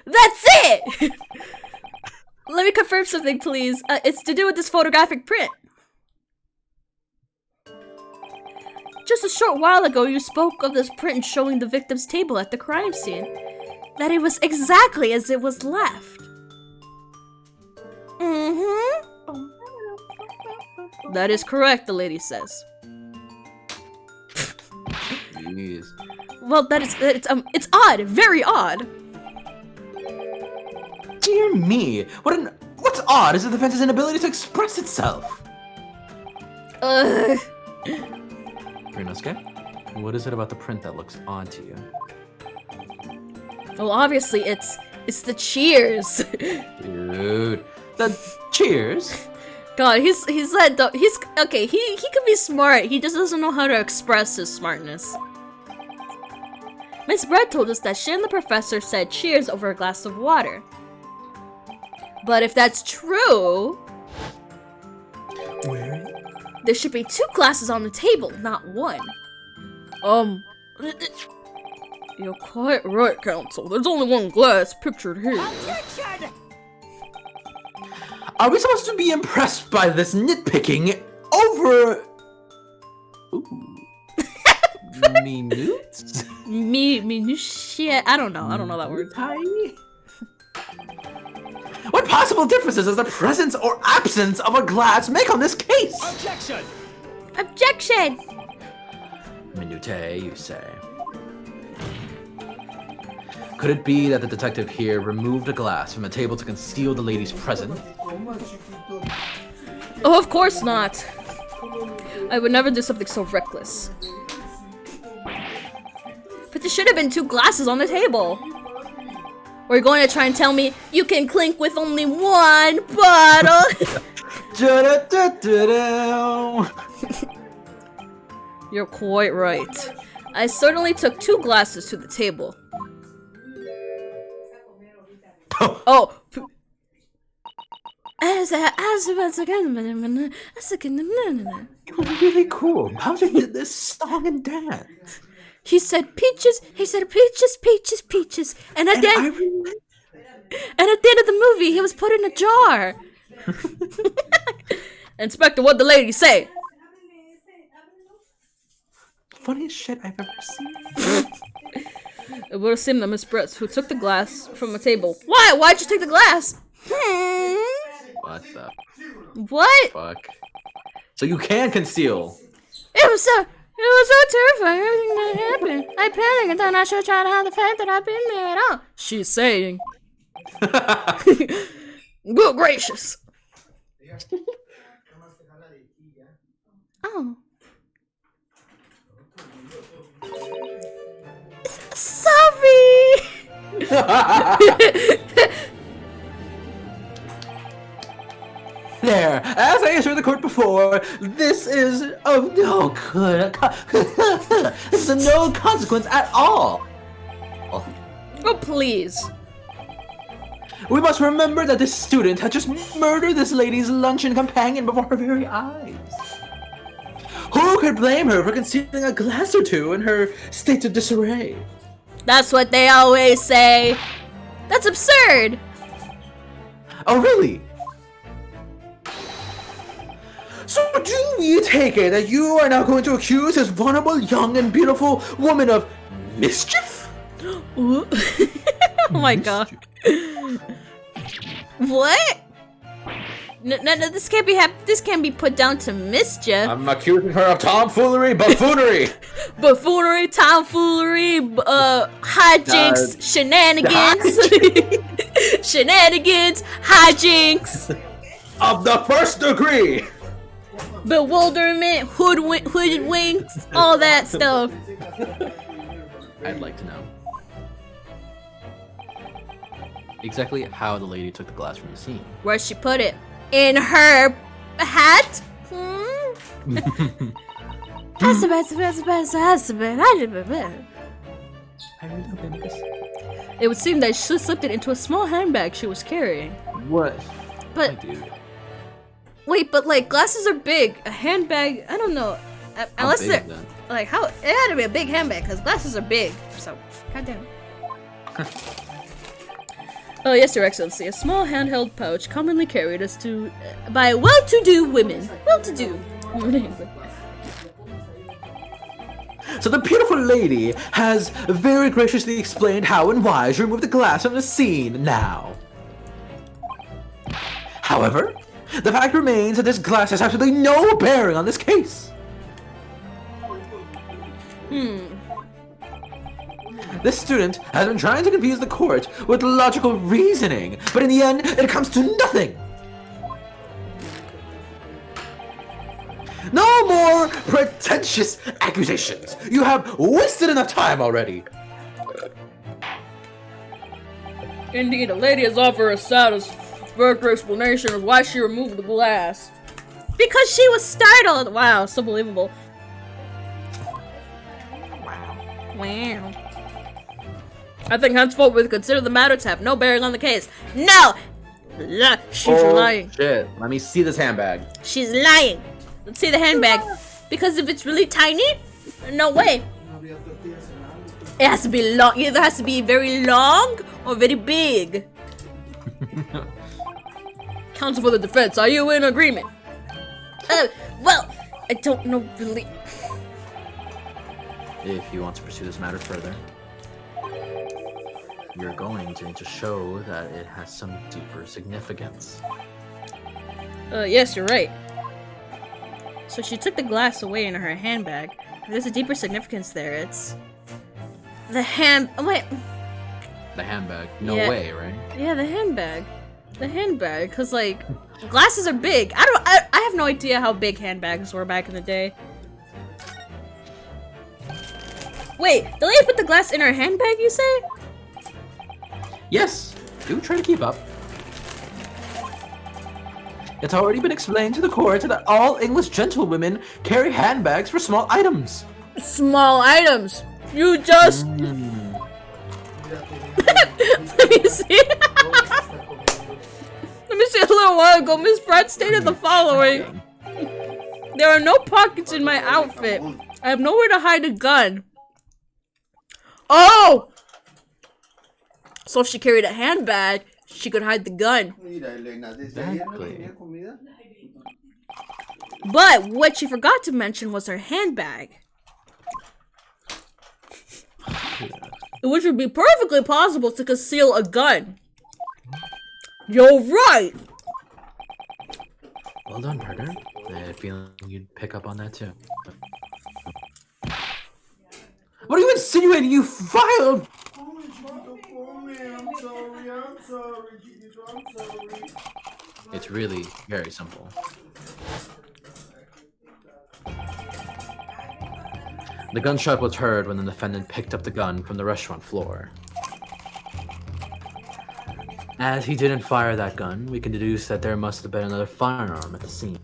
That's it. Let me confirm something, please. It's to do with this photographic print. Just a short while ago, you spoke of this print showing the victim's table at the crime scene. That it was exactly as it was left. That is correct, the lady says. Jeez. Well, it's odd, very odd. Dear me, what's odd is the defense's inability to express itself. Rinosuke, what is it about the print that looks odd to you? Well, obviously it's the cheers. Dude, the cheers? God, he's okay. He could be smart. He just doesn't know how to express his smartness. Miss Brett told us that she and the professor said cheers over a glass of water. But if that's true, Where? there should be 2 glasses on the table, not 1. You're quite right, Counsel. There's only 1 glass pictured here. Objection! Are we supposed to be impressed by this nitpicking over... Ooh. Minutes? Minutiae. I don't know that word. Tiny? What possible differences does the presence or absence of a glass make on this case? Objection! Objection! Minute, you say. Could it be that the detective here removed a glass from the table to conceal the lady's presence? Oh, of course not. I would never do something so reckless. But there should have been 2 glasses on the table. Or you're going to try and tell me you can clink with only 1 bottle? You're quite right. I certainly took 2 glasses to the table. Oh. It was really coll. Bowser did this song and dance. He said peaches, peaches, peaches. And at the end of the movie, he was put in a jar. Inspector, what'd the lady say? Funniest shit I've ever seen. It would seem that Miss Brett, who took the glass from the table. Why? Why'd you take the glass? What the What? fuck? So you can conceal. It was so terrifying, everything that happened. I panicked and thought I should try to hide the fact that I've been there at all. She's saying. Good gracious. Oh. Sorry. There, as I assured the court before, this is of no good. This is of no consequence at all. Oh, please. We must remember that this student had just murdered this lady's luncheon companion before her very eyes. Who could blame her for concealing a glass or 2 in her state of disarray? That's what they always say. That's absurd. Oh, really? So do we take it that you are now going to accuse this vulnerable, young, and beautiful woman of mischief? Oh my god. What? No, this can't be this can't be put down to mischief. I'm accusing her of tomfoolery, buffoonery. Buffoonery, tomfoolery, hijinks, shenanigans. Shenanigans, hijinks. Of the first degree. bewilderment, hoodwinks, all that stuff. I'd like to know exactly how the lady took the glass from the scene. Where'd she put it? In her hat? It would seem that she slipped it into a small handbag she was carrying. What? But My dude. wait, but like glasses are big. A handbag, I don't know. Unless they're like how it had to be a big handbag because glasses are big. So goddamn. Oh yes, Your Excellency. A small handheld pouch commonly carried by well-to-do women. Well-to-do. So the beautiful lady has very graciously explained how and why she removed the glass from the scene now. However, the fact remains that this glass has absolutely no bearing on this case. This student has been trying to confuse the court with logical reasoning, but in the end, it comes to nothing. No more pretentious accusations. You have wasted enough time already. Indeed, a lady has offered a satisfactory explanation of why she removed the glass. Because she was startled! Wow, so believable. Wow. I think henceforth we consider the matter to have no bearing on the case. No! She's lying. Shit. Let me see this handbag. She's lying. Let's see the handbag. Because if it's really tiny, no way. It has to be long. It either has to be very long or very big. Counsel for the defense, are you in agreement? Well, I don't know really. If you want to pursue this matter further, you're going to need to show that it has some deeper significance. Yes, you're right. So she took the glass away in her handbag. There's a deeper significance there. It's the wait. The handbag. No Yeah. way, right? Yeah, the handbag. The handbag, cause like glasses are big. I have no idea how big handbags were back in the day. Wait, the lady put the glass in her handbag, you say? Yes. Do try to keep up. It's already been explained to the court that all English gentlewomen carry handbags for small items. Small items. You just. Let me see. Let me see. A little while ago, Miss Pratt stated the following: "There are no pockets in my outfit. I have nowhere to hide a gun." Oh. So if she carried a handbag, she could hide the gun. Exactly. But what she forgot to mention was her handbag. Which would be perfectly possible to conceal a gun. You're right! Well done, partner. I had a feeling you'd pick up on that too. What are you insinuating, you vile... It's really very simple. The gunshot was heard when the defendant picked up the gun from the restaurant floor. As he didn't fire that gun, we can deduce that there must have been another firearm at the scene.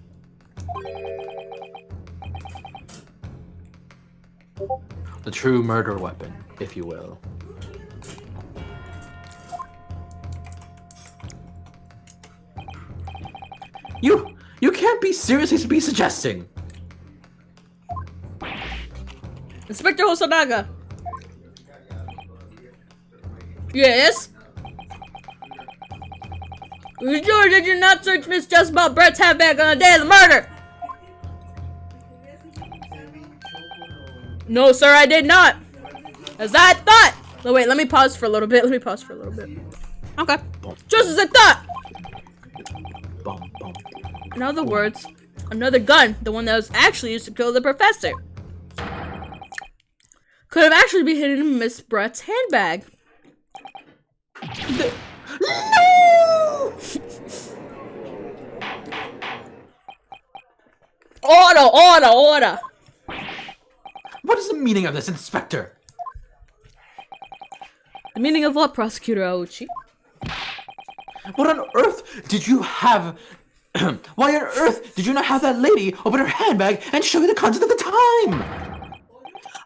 The true murder weapon, if you will. You can't be seriously suggesting. Inspector Hosonaga. Yes? You sure did you not search Miss Jezebel Brett's handbag on the day of the murder? No, sir, I did not. As I thought. Oh, wait, let me pause for a little bit. Okay. Just as I thought. In other words, another gun, the one that was actually used to kill the professor, could have actually been hidden in Miss Brett's handbag. No! Order! What is the meaning of this, Inspector? The meaning of what, Prosecutor Aochi? What on earth did you have? Why on earth did you not have that lady open her handbag and show you the content at the time?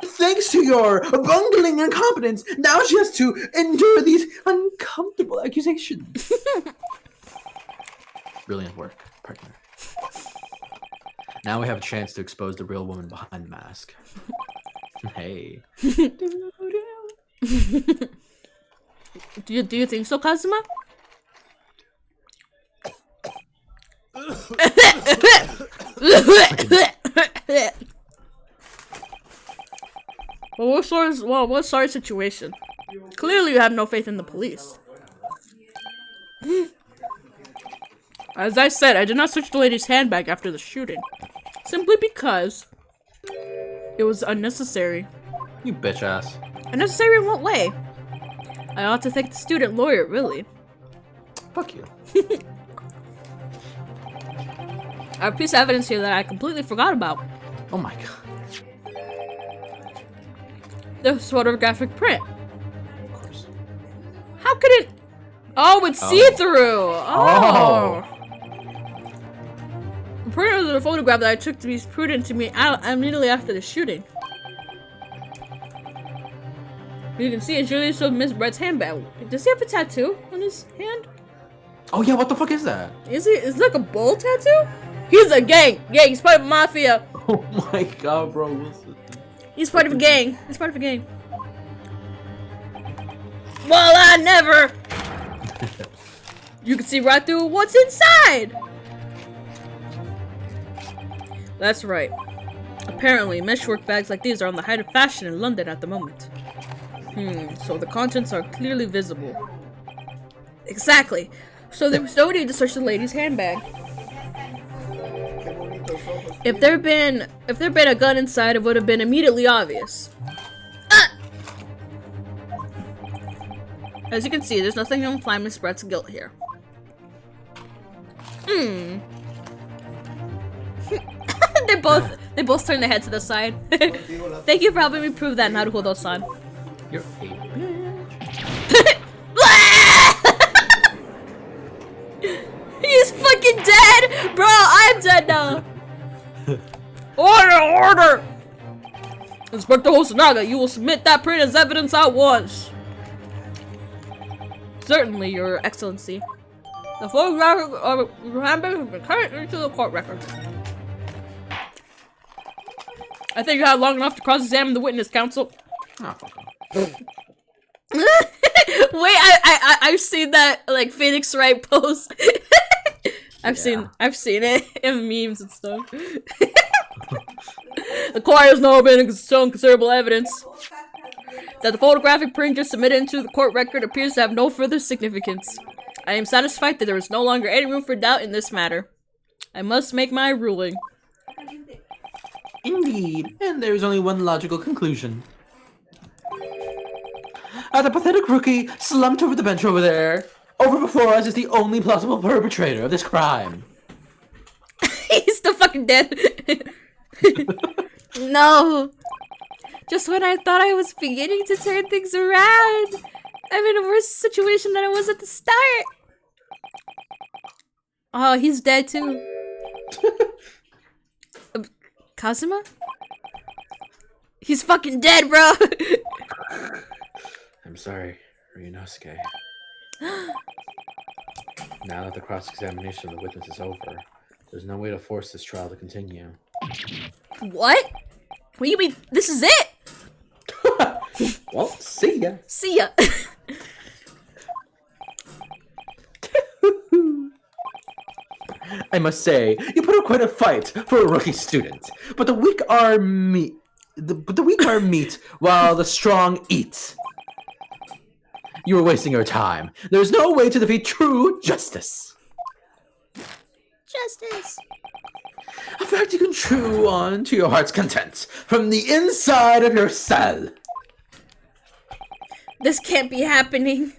Thanks to your bungling incompetence, now she has to endure these uncomfortable accusations. Brilliant work, partner. Now we have a chance to expose the real woman behind the mask. Hey. Do you think so, Kazuma? Well, what sorry situation? Clearly you have no faith in the police. As I said, I did not search the lady's handbag after the shooting. Simply because it was unnecessary. You bitch ass. Unnecessary in what way? I ought to thank the student lawyer, really. Fuck you. I have a piece of evidence here that I completely forgot about. Oh my god. The photographic print. Of course. How could it? Oh, it's see-through. Oh. The print of the photograph that I took to be prudent to me immediately after the shooting. You can see it surely showed Miss Brett's handbag. Does he have a tattoo on his hand? Oh yeah, what the fuck is that? Is it like a bull tattoo? He's a gang. He's part of mafia. Oh my god, bro. Wilson. He's part of a gang. He's part of a gang. Well, I never. You can see right through what's inside. That's right. Apparently, meshwork bags like these are on the height of fashion in London at the moment. So the contents are clearly visible. Exactly. So there was no need to search the lady's handbag. If there'd been a gun inside, it would have been immediately obvious. Ah! As you can see, there's nothing to imply Miss Brett's guilt here. They both turn their head to the side. Thank you for helping me prove that, Naruhodo-san. You're a He's fucking dead! Bro, I'm dead now! Order! Inspector Hosonaga, you will submit that print as evidence at once. Certainly, Your Excellency. The photographic of your handbag has been carried into the court record. I think you had long enough to cross-examine the witness, counsel. Oh, fuck off. Wait, I've seen that like Phoenix Wright post. I've seen it in memes and stuff. The court has now been shown considerable evidence that the photographic print just submitted into the court record appears to have no further significance. I am satisfied that there is no longer any room for doubt in this matter. I must make my ruling. Indeed, and there is only one logical conclusion. The pathetic rookie slumped over the bench over there. Over before us is the only plausible perpetrator of this crime. He's still fucking dead. No. Just when I thought I was beginning to turn things around, I'm in a worse situation than I was at the start. Oh, he's dead too. Kazuma? He's fucking dead, bro. I'm sorry, Ryunosuke. Now that the cross-examination of the witness is over, there's no way to force this trial to continue. What? What do you mean? This is it? Well, see ya. See ya. I must say, you put up quite a fight for a rookie student. But the weak are meat. The weak are meat, while the strong eat. You are wasting your time. There's no way to defeat true justice. Justice. A fact you can chew on to your heart's content from the inside of your cell. This can't be happening.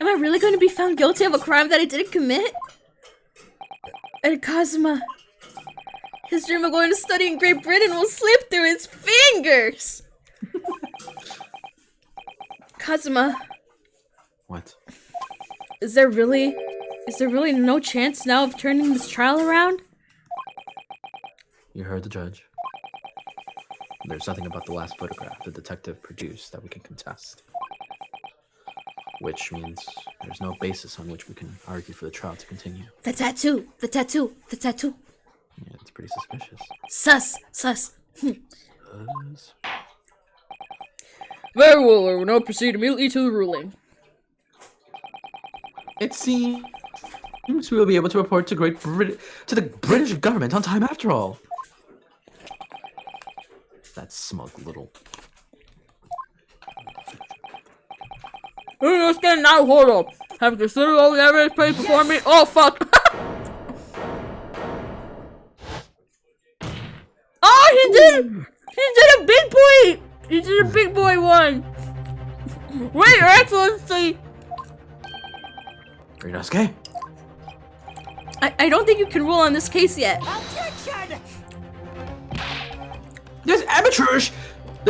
Am I really going to be found guilty of a crime that I didn't commit? And Kazuma, His dream of going to study in Great Britain will slip through his fingers! Kazuma, What? is there really no chance now of turning this trial around? You heard the judge. There's nothing about the last photograph the detective produced that we can contest. Which means there's no basis on which we can argue for the trial to continue. The tattoo! The tattoo! The tattoo! Yeah, it's pretty suspicious. Sus! Sus! Very well, I will now proceed immediately to the ruling. It seems we will be able to report to the British government on time after all. That smug little... Let's get now, hold up. Have you considered all the evidence placed before me? Oh, fuck! Oh, he did a big boy! He did a big boy one! Wait, Your Excellency! Ryunosuke? I don't think you can rule on this case yet. Objection! This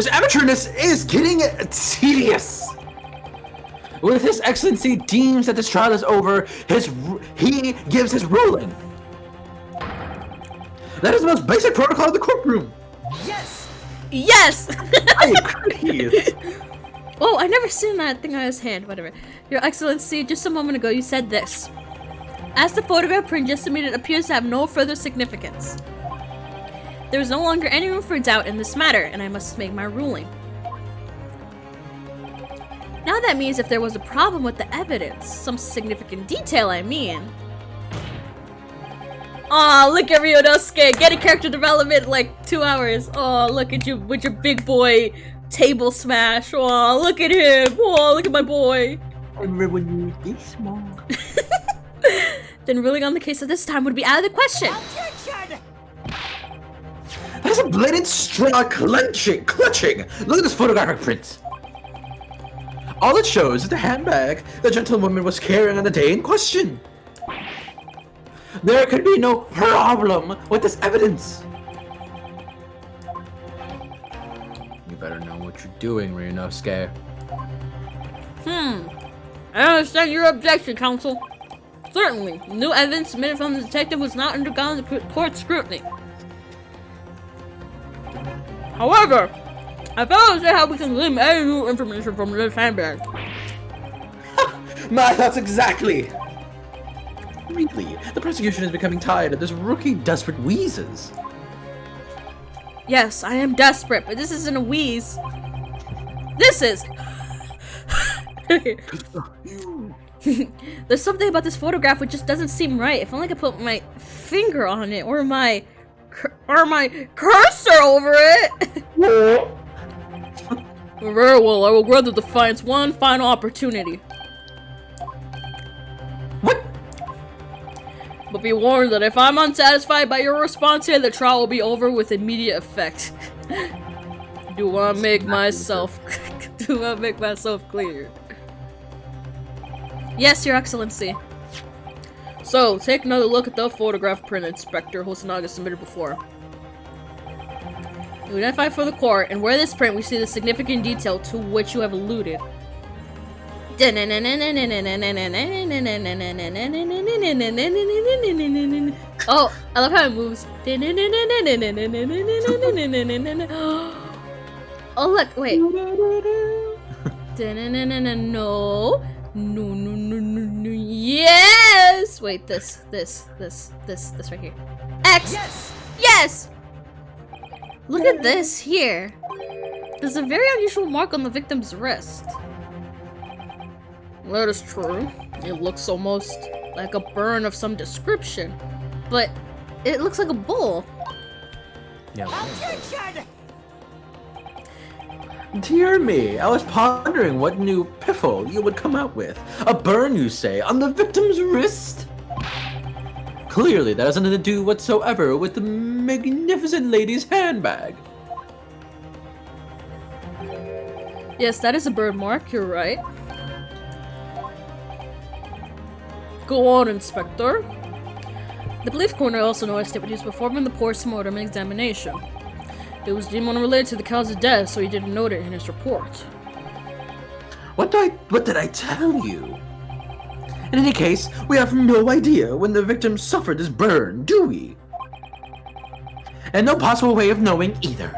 amateurness is getting tedious. When His Excellency deems that this trial is over, he gives his ruling. That is the most basic protocol of the courtroom. Yes! Yes! I agree. Oh, I never seen that thing on his hand. Whatever. Your Excellency, just a moment ago you said this. As the photograph print just submitted appears to have no further significance. There is no longer any room for doubt in this matter, and I must make my ruling. Now that means if there was a problem with the evidence, some significant detail I mean. Aw, look at Ryunosuke, getting character development like 2 hours. Aw, look at you with your big boy table smash. Aw, look at him. Aw, look at my boy. I remember when you were this small. Then ruling on the case of this time would be out of the question. Objection! That is a blatant straw clutching. Look at this photographic print. All it shows is the handbag the gentlewoman was carrying on the day in question. There could be no problem with this evidence. You better know what you're doing, Ryunosuke. I understand your objection, counsel. Certainly, new evidence submitted from the detective was not undergone the court scrutiny. However, I found out how we can glean any new information from this handbag. My thoughts exactly. Really, the prosecution is becoming tired of this rookie desperate wheezes. Yes, I am desperate, but this isn't a wheeze. This is. There's something about this photograph which just doesn't seem right. If only I could put my finger on it, or my cursor over it. Very well, I will grant the defiance one final opportunity. What? But be warned that if I'm unsatisfied by your response here, the trial will be over with immediate effect. Do I make myself clear? Yes, Your Excellency. So, take another look at the photograph print Inspector Hosonaga submitted before. You identify for the court, and where this print we see the significant detail to which you have alluded. Oh, I love how it moves. Oh, look, wait. No. Yes! Wait, this right here. X! Yes! Look at this here. There's a very unusual mark on the victim's wrist. That is true. It looks almost like a burn of some description. But it looks like a bull. Yeah. Objection! Dear me, I was pondering what new piffle you would come out with. A burn, you say, on the victim's wrist? Clearly, that has nothing to do whatsoever with the magnificent lady's handbag. Yes, that is a burn mark, you're right. Go on, Inspector. The police coroner also noticed it when he was performing the post-mortem examination. It was deemed unrelated to the cause of death, so he didn't note it in his report. What did I tell you? In any case, we have no idea when the victim suffered this burn, do we? And no possible way of knowing either.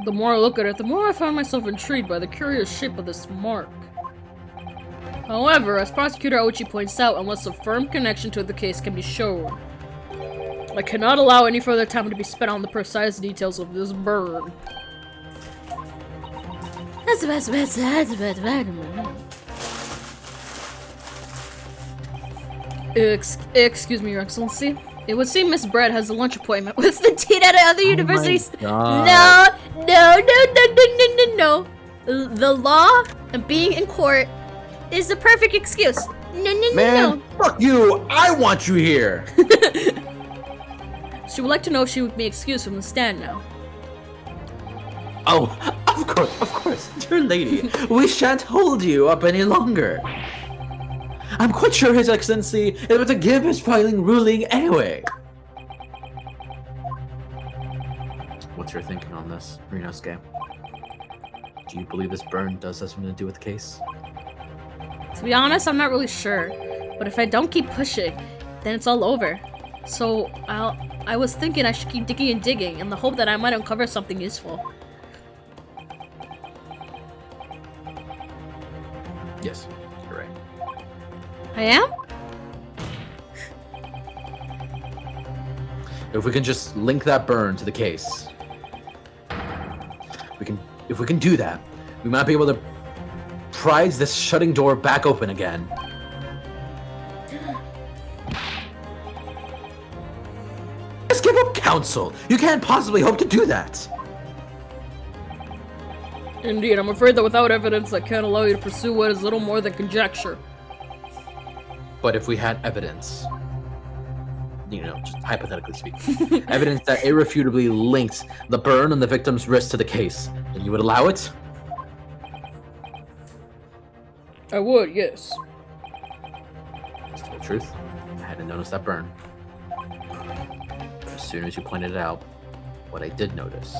The more I look at it, the more I find myself intrigued by the curious shape of this mark. However, as Prosecutor Ochi points out, unless a firm connection to the case can be shown, I cannot allow any further time to be spent on the precise details of this burn. Excuse me, Your Excellency. It would seem Miss Brett has a lunch appointment with the dean at other universities. No. The law and being in court is the perfect excuse. No. Fuck you! I want you here! She would like to know if she would be excused from the stand now. Oh, of course, dear lady. We shan't hold you up any longer. I'm quite sure His Excellency is about to give his filing ruling anyway. What's your thinking on this, Rinosuke? Do you believe this burn does have something to do with the case? To be honest, I'm not really sure. But if I don't keep pushing, then it's all over. So I was thinking I should keep digging and digging in the hope that I might uncover something useful. Yes, you're right. I am? If we can just link that burn to the case, if we can do that, we might be able to prise this shutting door back open again. Just give up counsel. You can't possibly hope to do that. Indeed, I'm afraid that without evidence, I can't allow you to pursue what is little more than conjecture. But if we had evidence, just hypothetically speaking, evidence that irrefutably linked the burn on the victim's wrist to the case, then you would allow it? I would, yes. To tell the truth, I hadn't noticed that burn. But as soon as you pointed it out, what I did notice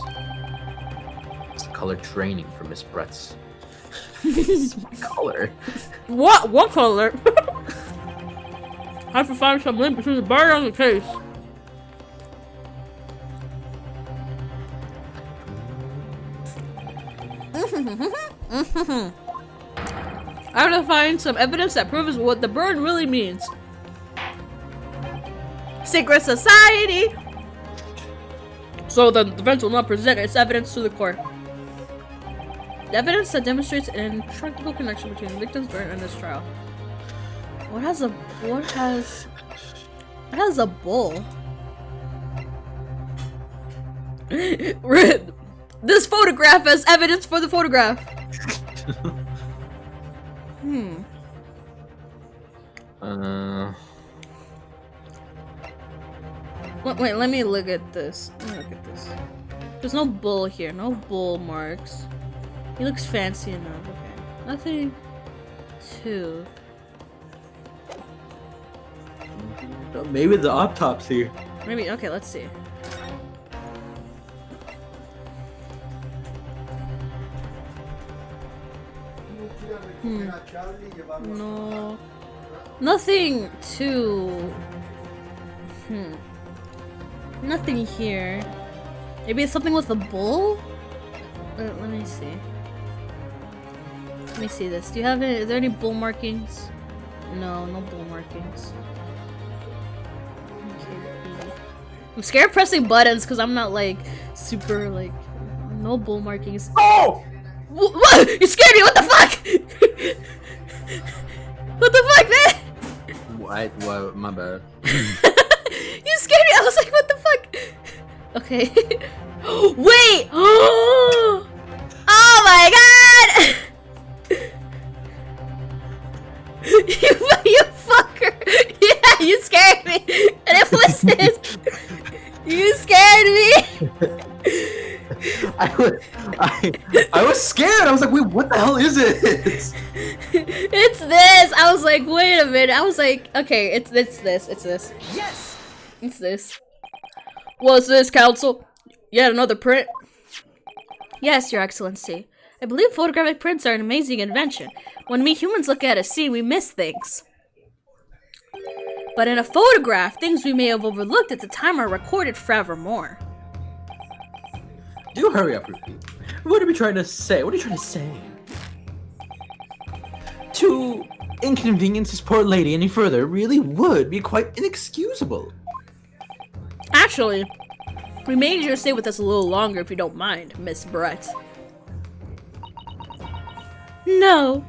was the color draining from Miss Brett's color. What? What color? I have to find some link between the burn and the case. I have to find some evidence that proves what the burn really means. Secret society! So the defense will not present its evidence to the court. The evidence that demonstrates an intractable connection between the victim's burn and this trial. What has a bull? This photograph as evidence for the photograph. Wait, let me look at this. There's no bull here, no bull marks. He looks fancy enough, okay. Nothing too. Maybe the autopsy. Maybe, okay, let's see. No. Nothing too. Nothing here. Maybe it's something with a bull? Let me see. Let me see this. Do you have any? Is there any bull markings? No, no bull markings. Okay. I'm scared of pressing buttons because I'm not like super like no bull markings. Oh! What? You scared me! What the fuck? What the fuck, man? What? My bad. You scared me! I was like, what the fuck? Okay. Wait! Oh my god! You fucker! Yeah, you scared me! And it was this! You scared me! I was scared. I was like, wait, what the hell is it? It's this! I was like, wait a minute. I was like, okay, it's this. Yes! It's this. What's this, Council? Yet another print? Yes, Your Excellency. I believe photographic prints are an amazing invention. When we humans look at a scene, we miss things. But in a photograph, things we may have overlooked at the time are recorded forevermore. Do hurry up, Ruby. What are we trying to say? What are you trying to say? To inconvenience this poor lady any further really would be quite inexcusable. Actually, we may need you to stay with us a little longer if you don't mind, Miss Brett. No.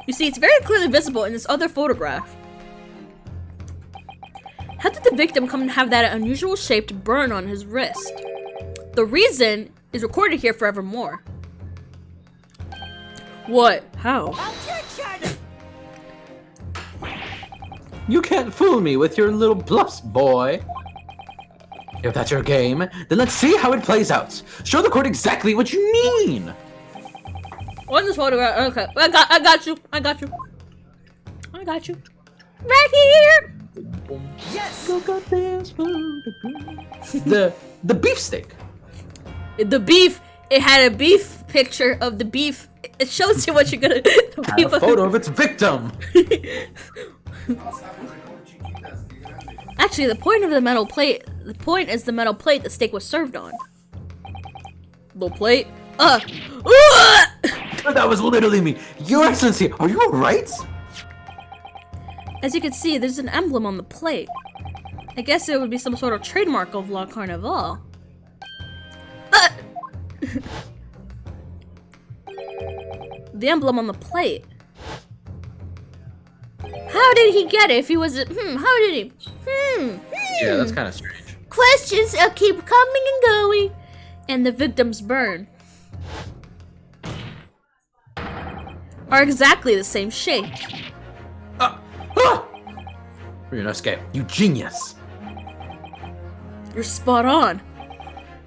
You see, it's very clearly visible in this other photograph. How did the victim come and have that unusual shaped burn on his wrist? The reason is recorded here forevermore. What? How? Objection! You can't fool me with your little bluffs, boy. If that's your game, then let's see how it plays out. Show the court exactly what you mean. On this photograph, okay. I got you. Right here. Yes! The beefsteak. The beef. It had a beef picture of the beef. It shows you what you're gonna. A photo of its victim. Actually, the point of the metal plate. The point is the metal plate the steak was served on. The plate. That was literally me. Your Excellency, are you alright? As you can see, there's an emblem on the plate. I guess it would be some sort of trademark of La Carnival. The emblem on the plate. How did he get it if he wasn't? How did he? Yeah, that's kind of strange. Questions keep coming and going. And the victim's burn are exactly the same shape. Ryunosuke, you genius. You're spot on.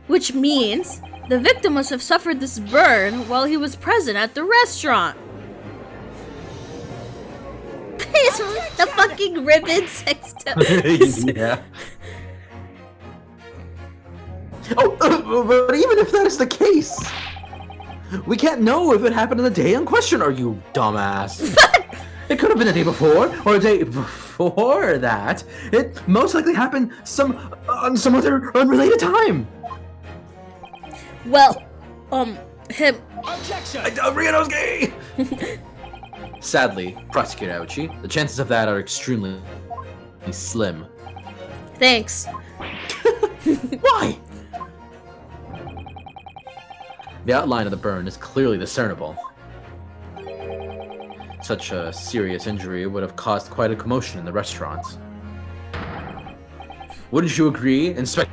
Which means the victim must have suffered this burn while he was present at the restaurant. The fucking ribbon sex. Yeah. But even if that is the case, we can't know if it happened on the day in question, are you dumbass? It could have been the day before, or a day before that. It most likely happened on some other unrelated time. Well, him. Objection! Ryunosuke! Sadly, Prosecutor Aochi, the chances of that are extremely slim. Thanks. Why? The outline of the burn is clearly discernible. Such a serious injury would have caused quite a commotion in the restaurant. Wouldn't you agree, Inspector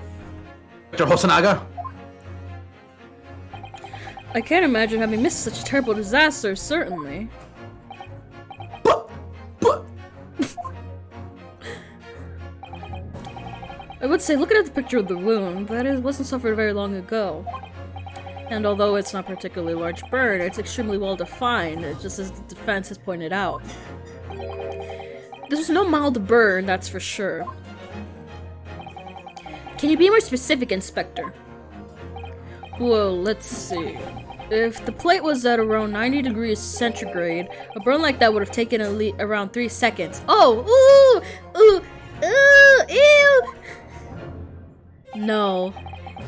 Hosonaga? I can't imagine having missed such a terrible disaster, certainly. But... I would say, looking at the picture of the wound, that it wasn't suffered very long ago. And although it's not a particularly large burn, it's extremely well defined, just as the defense has pointed out. There's no mild burn, that's for sure. Can you be more specific, Inspector? Well, let's see. If the plate was at around 90 degrees centigrade, a burn like that would have taken around 3 seconds. Oh, ooh, ew! No.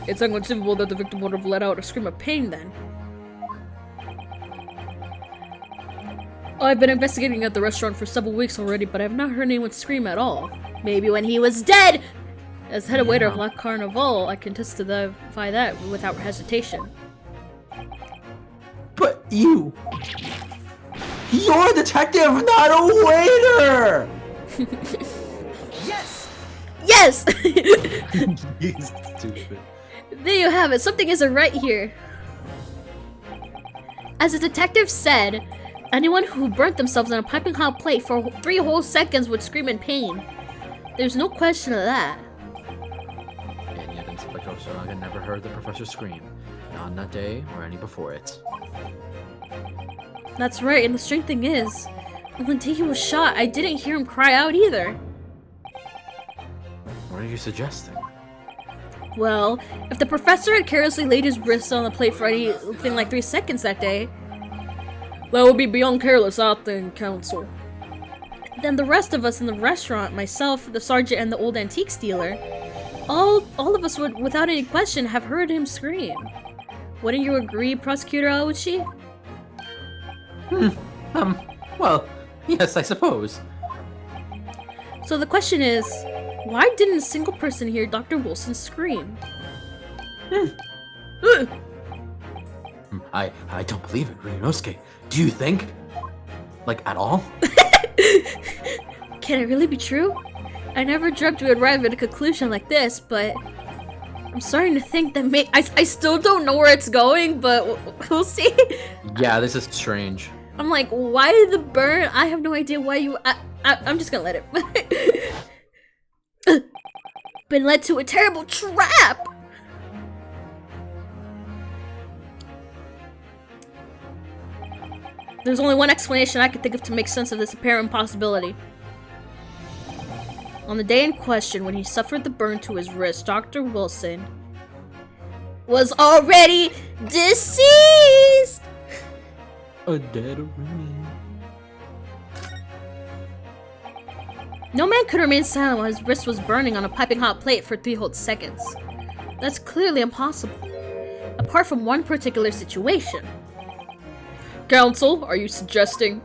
It's inconceivable that the victim would have let out a scream of pain then. I've been investigating at the restaurant for several weeks already, but I've not heard anyone scream at all. Maybe when he was dead! As head waiter of La Carnival, I can testify that without hesitation. But you're a detective, not a waiter! Yes! Yes! He's stupid. There you have it. Something isn't right here. As the detective said, anyone who burnt themselves on a piping hot plate for 3 whole seconds would scream in pain. There's no question of that. And yet Inspector Hosonaga never heard the professor scream. Not on that day or any before it. That's right, and the strange thing is, on the day he was shot, I didn't hear him cry out either. What are you suggesting? Well, if the professor had carelessly laid his wrist on the plate for anything like 3 seconds that day, that would be beyond careless, I think, Counsel. Then the rest of us in the restaurant, myself, the sergeant, and the old antique dealer, all of us would, without any question, have heard him scream. Wouldn't you agree, Prosecutor Aoichi? Well, yes, I suppose. So the question is, why didn't a single person hear Dr. Wilson scream? I don't believe it, Ryunosuke. Do you think? Like, at all? Can it really be true? I never dreamt we would arrive at a conclusion like this, but I'm starting to think that I still don't know where it's going, but we'll see. Yeah, this is strange. I'm like, why did the burn? I have no idea why you. I'm just gonna let it. Been led to a terrible trap. There's only one explanation I could think of to make sense of this apparent impossibility. On the day in question, when he suffered the burn to his wrist, Dr. Wilson was already deceased! A dead man. No man could remain silent while his wrist was burning on a piping hot plate for 3 whole seconds. That's clearly impossible. Apart from one particular situation. Counsel, are you suggesting?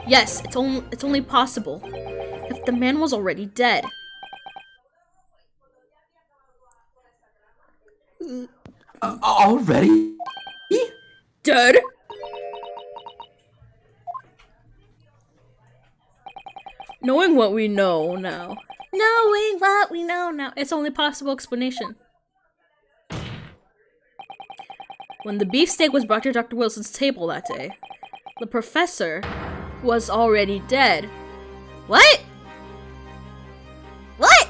Yes, it's only possible if the man was already dead. Already? Dead? Knowing what we know now. It's only possible explanation. When the beefsteak was brought to Dr. Wilson's table that day, the professor was already dead. What? What?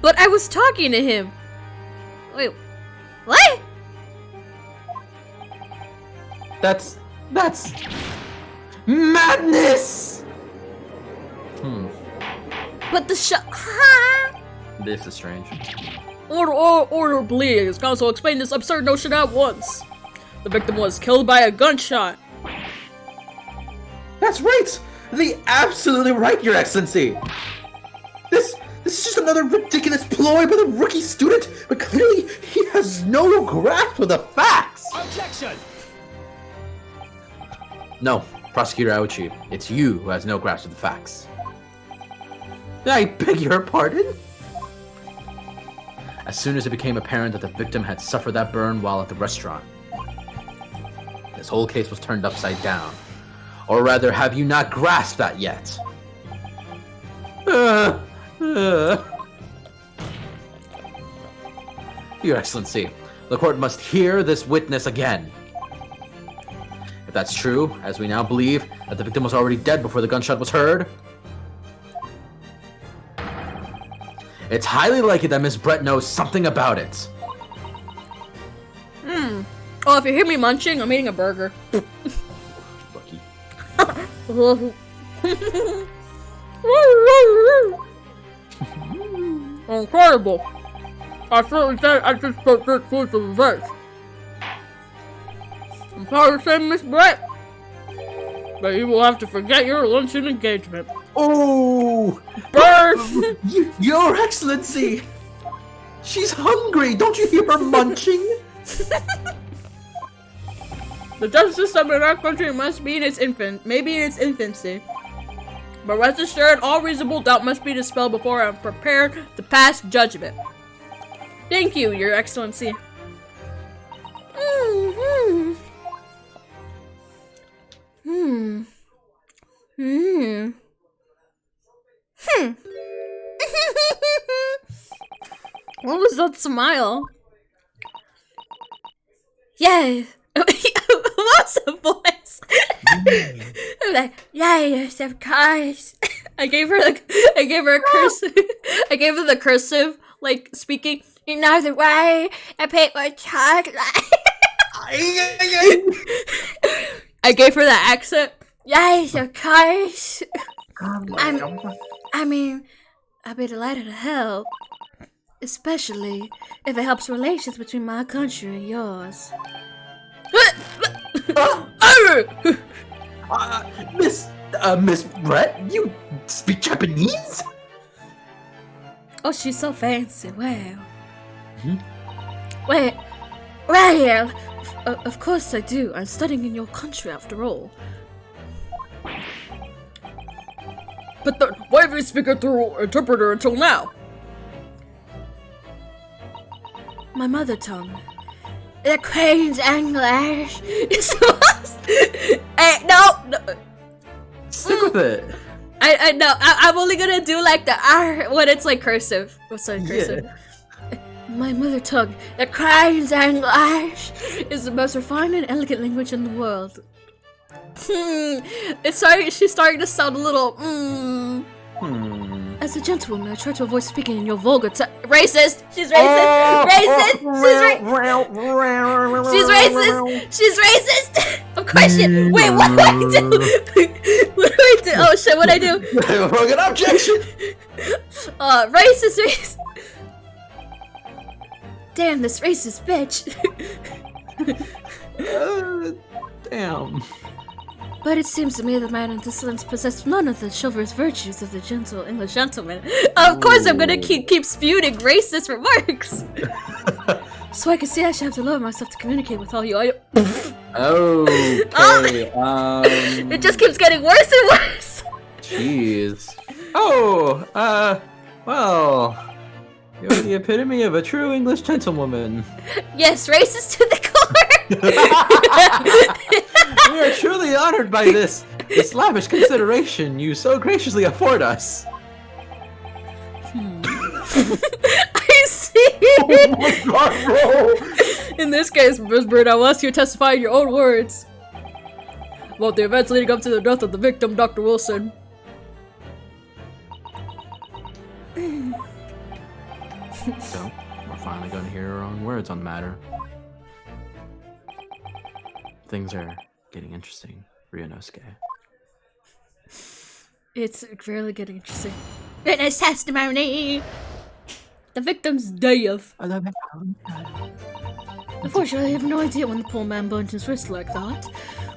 But I was talking to him. Wait, what? That's madness! But the This is strange. Order, please. Counsel, explain this absurd notion at once. The victim was killed by a gunshot. That's right! Absolutely right, Your Excellency! This is just another ridiculous ploy by the rookie student, but clearly he has no grasp of the facts! Objection! No, Prosecutor Aoichi, it's you who has no grasp of the facts. I beg your pardon? As soon as it became apparent that the victim had suffered that burn while at the restaurant, this whole case was turned upside down. Or rather, have you not grasped that yet? Your Excellency, the court must hear this witness again. If that's true, as we now believe that the victim was already dead before the gunshot was heard, it's highly likely that Miss Brett knows something about it. Oh, if you hear me munching, I'm eating a burger. Lucky. Incredible. I certainly said I just put this food to reverse. I'm sorry to say, Miss Brett, but you will have to forget your luncheon engagement. Oh! Burn! Your Excellency! She's hungry! Don't you hear her munching? The justice system in our country must be in its infancy. But rest assured, all reasonable doubt must be dispelled before I'm prepared to pass judgment. Thank you, Your Excellency. What was that smile? Yay! What's the voice? I'm like, yes, of course. I gave her a cursive. I gave her the cursive, like speaking. You know the way I paint my chocolate. I gave her that accent. Yes, of course. I mean, I'd be delighted to help. Especially if it helps relations between my country and yours. Miss Brett, you speak Japanese? Oh, she's so fancy. Wow. Hmm? Well, of course I do. I'm studying in your country after all. But then, why have you speaking through interpreter until now? My mother tongue. The Queen's English. No. Stick with it. I know. I'm only gonna do like the R when it's like cursive. Oh, sorry, cursive. Yeah. My mother tongue, the Queen's English, is the most refined and elegant language in the world. She's starting to sound a little. As a gentlewoman, I try to avoid speaking in your vulgar racist! She's racist! Racist! She's racist! She's racist! Of course she- Wait, what do I do? What do I do? Oh shit, what'd I do? An objection! Racist! Damn, this racist bitch! Damn. But it seems to me that my antecedents possess none of the chivalrous virtues of the gentle English gentleman. Of course I'm gonna keep spewing racist remarks! So I can see I should have to lower myself to communicate with all you. Okay. It just keeps getting worse and worse! Jeez. Oh, well. You're the epitome of a true English gentlewoman. Yes, racist to the core! We are truly honored by this lavish consideration you so graciously afford us. I see! Oh my god, bro! In this case, Miss Bird, I will ask you to testify in your own words about the events leading up to the death of the victim, Dr. Wilson. So, we're finally going to hear our own words on the matter. Things are getting interesting, Ryunosuke. It's really getting interesting. Witness testimony! The victim's death. Unfortunately, I have no idea when the poor man burnt his wrist like that.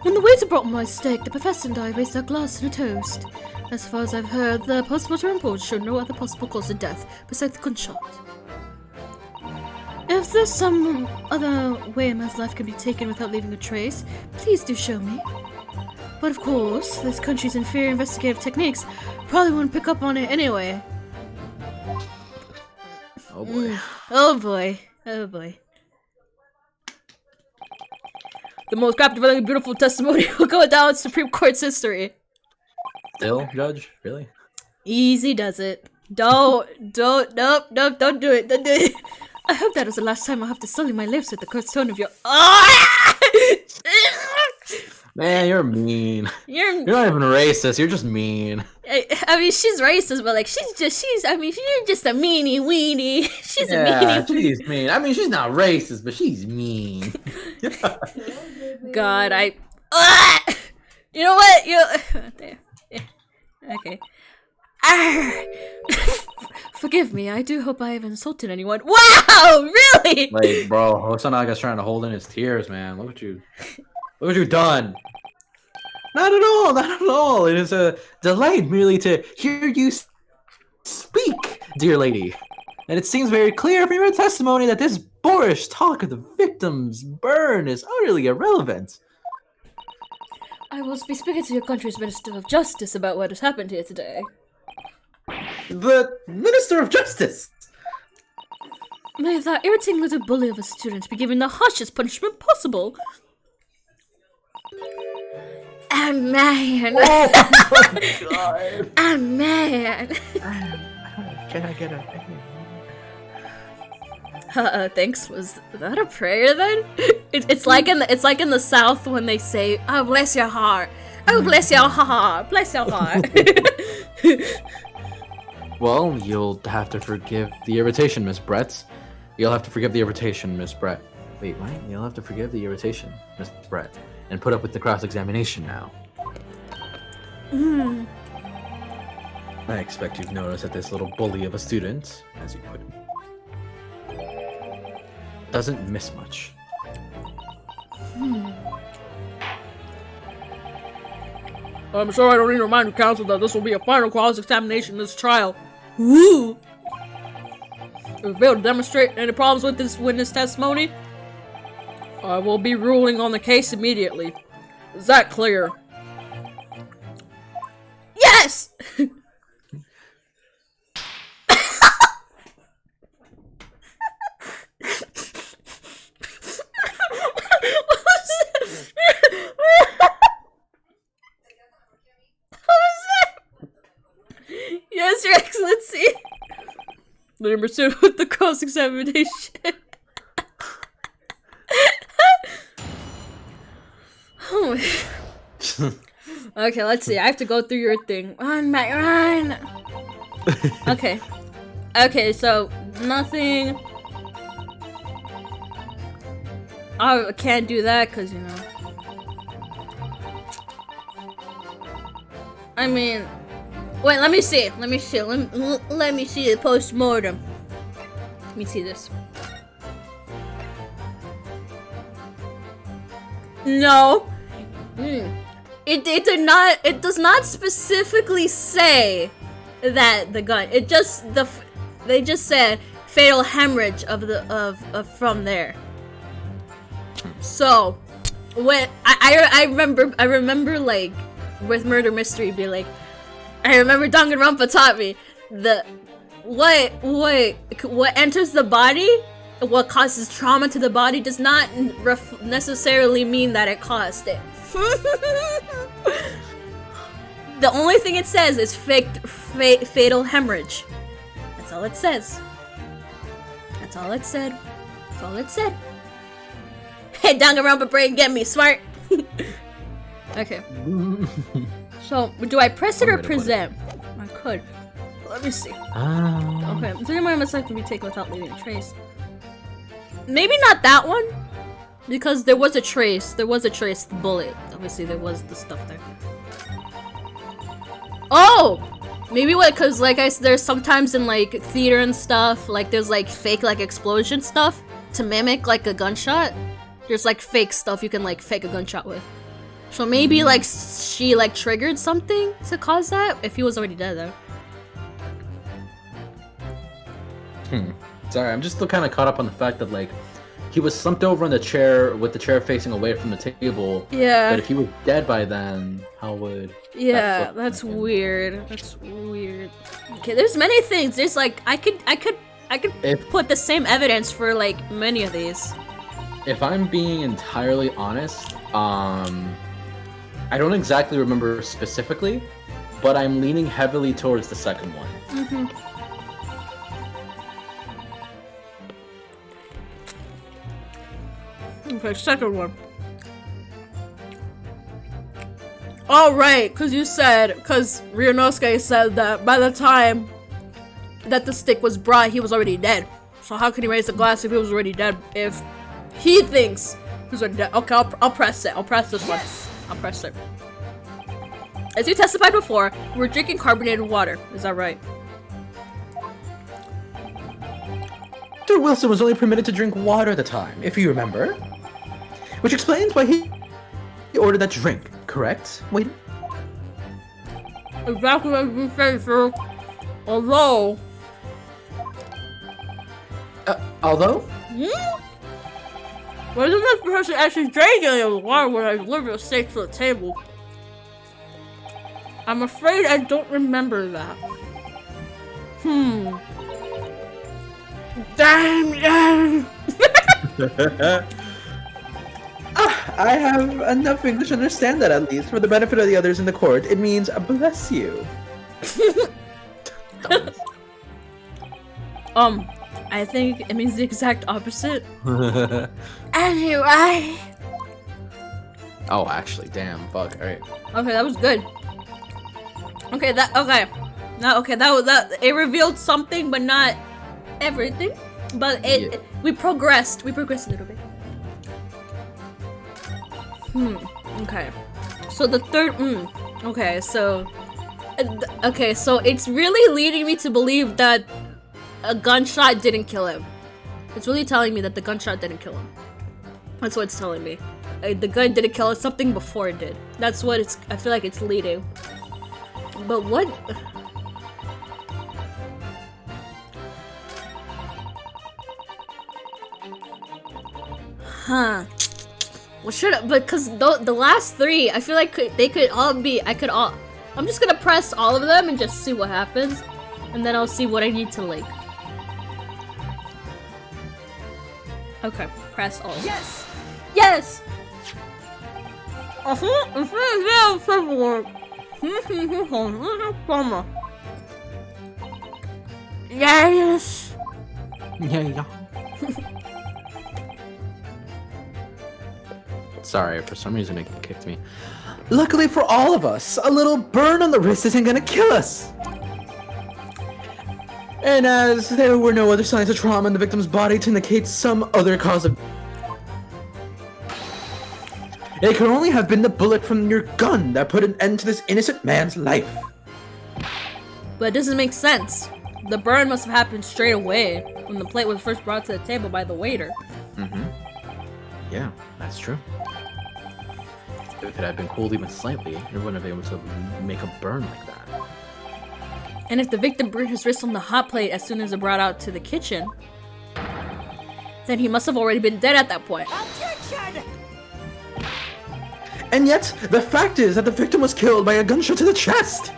When the waiter brought my steak, the professor and I raised our glass in a toast. As far as I've heard, the postmortem report showed no other possible cause of death besides the gunshot. If there's some other way a man's life can be taken without leaving a trace, please do show me. But of course, this country's inferior investigative techniques probably wouldn't pick up on it anyway. Oh boy. Oh boy. Oh boy. The most captivating, beautiful testimony will go down in Supreme Court's history. Still, Judge? Really? Easy does it. Nope, don't do it, don't do it. I hope that is the last time I'll have to sully my lips with the curse tone of your. Man, you're mean. You're not even racist. You're just mean. I mean, she's racist, but like, you're just a meanie weenie. She's a meanie. She's mean. I mean, she's not racist, but she's mean. God, you know what? There. Yeah. Okay. Forgive me, I do hope I haven't insulted anyone. Wow, really? Like, bro, Hosanaga's trying to hold in his tears, man. Look what you've done. Not at all, not at all. It is a delight merely to hear you speak, dear lady. And it seems very clear from your testimony that this boorish talk of the victim's burn is utterly irrelevant. I will be speaking to your country's Minister of Justice about what has happened here today. The Minister of Justice! May that irritating little bully of a student be given the harshest punishment possible. Oh man! Oh my god! Oh man! Can I get a... Thanks. Was that a prayer then? It's like in the South when they say, "Oh, bless your heart. Oh, bless your heart. Bless your heart." Well, you'll have to forgive the irritation, Miss Brett. You'll have to forgive the irritation, Miss Brett. Wait, what? You'll have to forgive the irritation, Miss Brett, and put up with the cross-examination now. I expect you've noticed that this little bully of a student, as you put it, doesn't miss much. I'm sure I don't need to remind the council that this will be a final cross-examination in this trial. Woo! If we fail to demonstrate any problems with this witness testimony, I will be ruling on the case immediately. Is that clear? Yes! Yes, Your Excellency. Let him proceed with the cross-examination. Oh my. Okay, let's see. I have to go through your thing. Run, Matt, run! Okay. Okay, so nothing. I can't do that because, you know. I mean, wait, let me see. Let me see. Let me see the post-mortem. Let me see this. No. It does not specifically say that the gun. They just said fatal hemorrhage of from there. So when I remember like with murder mystery be like, I remember Danganronpa taught me what enters the body, what causes trauma to the body does not necessarily mean that it caused it. The only thing it says is fatal hemorrhage. That's all it says. That's all it said. That's all it said. Hey, Danganronpa brain, get me smart. Okay. So, do I press it or present? I could. Let me see. Okay, three more mistakes can be taken without leaving a trace. Maybe not that one, because there was a trace. There was a trace. The bullet. Obviously, there was the stuff there. Oh, maybe what? Cause like there's sometimes in like theater and stuff, like there's like fake like explosion stuff to mimic like a gunshot. There's like fake stuff you can like fake a gunshot with. So maybe like she like triggered something to cause that. If he was already dead though. Sorry, I'm just still kind of caught up on the fact that like he was slumped over in the chair with the chair facing away from the table. Yeah. But if he was dead by then, how would? Yeah, that's weird. That's weird. Okay, there's many things. There's like I could put the same evidence for like many of these. If I'm being entirely honest, I don't exactly remember specifically, but I'm leaning heavily towards the second one. Okay, second one. All right, because Ryunosuke said that by the time that the stick was brought, he was already dead. So how can he raise the glass if he was already dead? If he thinks he was already dead. Okay, I'll press it. I'll press this one. I'll press it. As you testified before, we're drinking carbonated water. Is that right? Dr. Wilson was only permitted to drink water at the time, if you remember. Which explains why he ordered that drink, correct? Wait. Exactly what you say, sir. Although... Although? Why isn't this person actually drinking any of the water when I delivered a steak to the table? I'm afraid I don't remember that. Damn. I have enough English to understand that, at least. For the benefit of the others in the court, it means bless you. I think it means the exact opposite. Anyway. Oh, actually, damn, fuck, alright. Okay, that was good. Okay, that it revealed something, but not everything. But we progressed. We progressed a little bit. Okay. So the third. Okay, so. Okay, so it's really leading me to believe that a gunshot didn't kill him. It's really telling me that the gunshot didn't kill him. That's what it's telling me. The gun didn't kill him, something before it did. That's what it's. I feel like it's leading. But what? Huh. Well, should I? Because the last three, I feel like they could all be. I'm just gonna press all of them and just see what happens, and then I'll see what I need to like. Okay, press all. Yes! Yes. Yes. Yeah. Sorry, for some reason it kicked me. Luckily for all of us, a little burn on the wrist isn't gonna kill us. And as there were no other signs of trauma in the victim's body to indicate some other cause of... It could only have been the bullet from your gun that put an end to this innocent man's life. But it doesn't make sense. The burn must have happened straight away when the plate was first brought to the table by the waiter. Yeah, that's true. If it had been cooled even slightly, you wouldn't have been able to make a burn like that. And if the victim burned his wrist on the hot plate as soon as it brought out to the kitchen, then he must have already been dead at that point. Objection! And yet, the fact is that the victim was killed by a gunshot to the chest!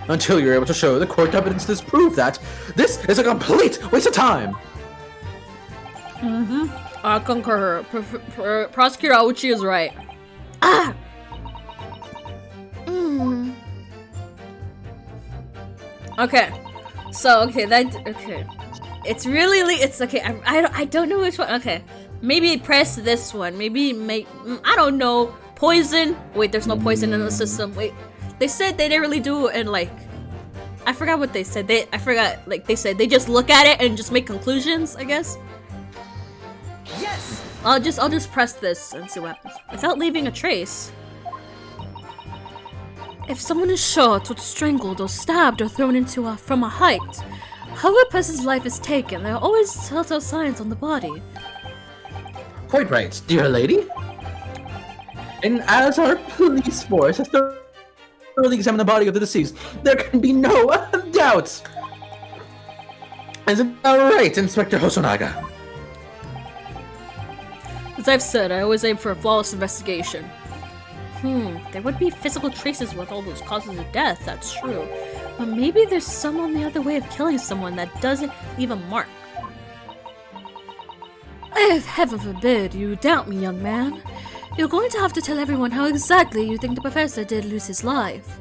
Until you're able to show the court evidence to disprove that, this is a complete waste of time! I concur. Prosecutor Auchi is right. Ah! Okay. So, okay, okay. It's really, it's okay. I don't know which one. Okay. Maybe press this one. Maybe make, I don't know. Poison. Wait, there's no poison in the system. Wait. They said they didn't really do it, and like, I forgot what they said. I forgot, like, they said they just look at it and just make conclusions, I guess. Yes! I'll just press this and see what happens. Without leaving a trace. If someone is shot or strangled or stabbed or thrown into from a height, however a person's life is taken, there are always telltale signs on the body. Quite right, dear lady. And as our police force has thoroughly examined the body of the deceased, there can be no doubts. Isn't that right, Inspector Hosonaga? As I've said, I always aim for a flawless investigation. There would be physical traces with all those causes of death, that's true. But maybe there's some on the other way of killing someone that doesn't leave a mark. If heaven forbid you doubt me, young man, you're going to have to tell everyone how exactly you think the professor did lose his life.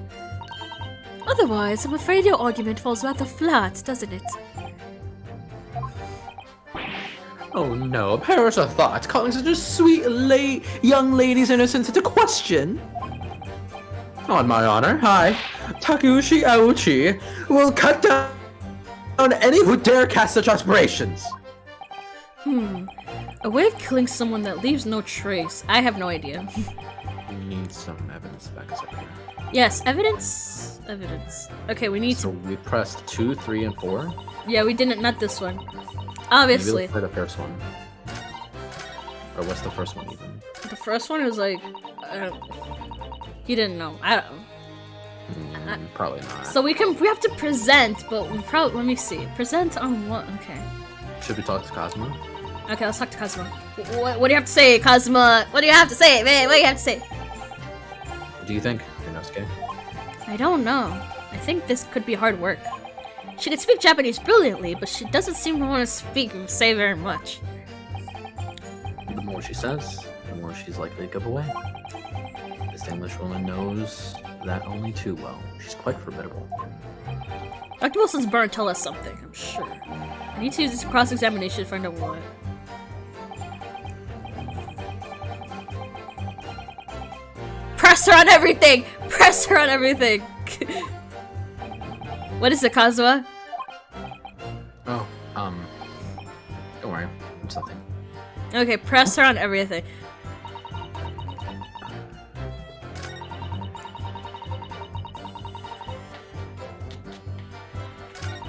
Otherwise, I'm afraid your argument falls rather flat, doesn't it? Oh no, perish a thought, calling such a sweet young lady's innocence into question. On my honor, I, Takeuchi Auchi, will cut down on any who dare cast such aspirations. A way of killing someone that leaves no trace. I have no idea. We need some evidence to back us up here. Yes, evidence. Evidence. Okay, we need So we pressed 2, 3, and 4. Yeah, we didn't. Not this one. Obviously. Maybe let's play the first one. Or what's the first one even? The first one was like, he didn't know. I don't know. Probably not. So we have to present, but we probably, let me see. Present on what? Okay. Should we talk to Cosmo? Okay, let's talk to Kazuma. What do you have to say, Kazuma? What do you have to say, man? What do you have to say? What do you think, Inosuke? I don't know. I think this could be hard work. She can speak Japanese brilliantly, but she doesn't seem to want to say very much. The more she says, the more she's likely to give away. This English woman knows that only too well. She's quite formidable. Dr. Wilson's burn tell us something, I'm sure. I need to use this cross-examination to find out what. Press her on everything! Press her on everything! What is it, Kazuha? Oh, don't worry. It's nothing. Okay, press her on everything.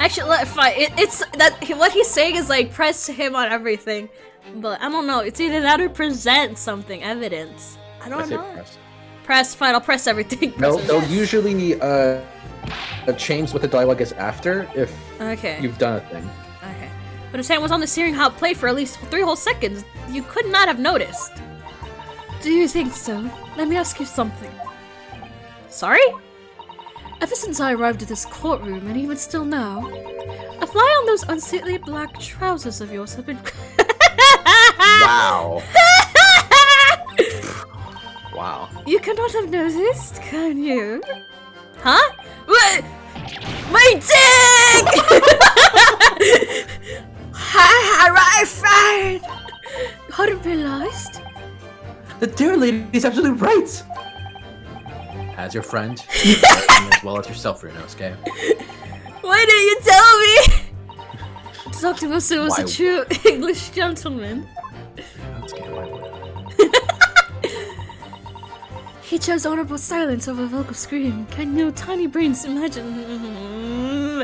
Actually, fine. It's that what he's saying is like press him on everything, but I don't know. It's either that or present something, evidence. I don't know. Press. Fine. I'll press everything. They'll usually change what the dialogue is after if you've done a thing. Okay. But if Sam was on the steering how it played for at least 3 whole seconds, you could not have noticed. Do you think so? Let me ask you something. Sorry? Ever since I arrived at this courtroom, and even still now, a fly on those unseemly black trousers of yours have been... Wow. Wow. You cannot have noticed, can you? Huh? What? My dick! Alright, fine. You hadn't realized? The dear lady is absolutely right. As your friend, as well as yourself, Ryunosuke. Why didn't you tell me? Dr. Wilson was a true English gentleman. He chose honorable silence over vocal scream. Can your tiny brains imagine?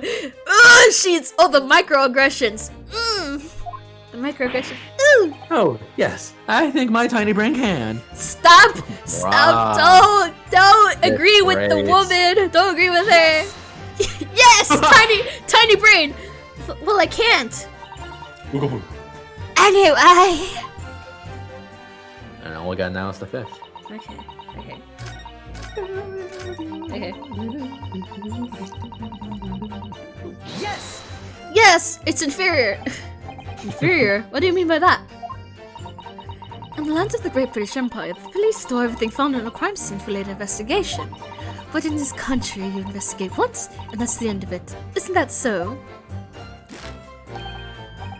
Sheets! Oh, the microaggressions. The microaggressions. Oh, yes. I think my tiny brain can. Stop! Stop! Don't agree with the woman. Don't agree with her. Yes, tiny brain. Well, I can't. Anyway. And all we got now is the 5th. Okay. Yes! Yes, it's inferior. Inferior? What do you mean by that? In the lands of the Great British Empire, the police store everything found on a crime scene for later investigation. But in this country, you investigate once, and that's the end of it. Isn't that so?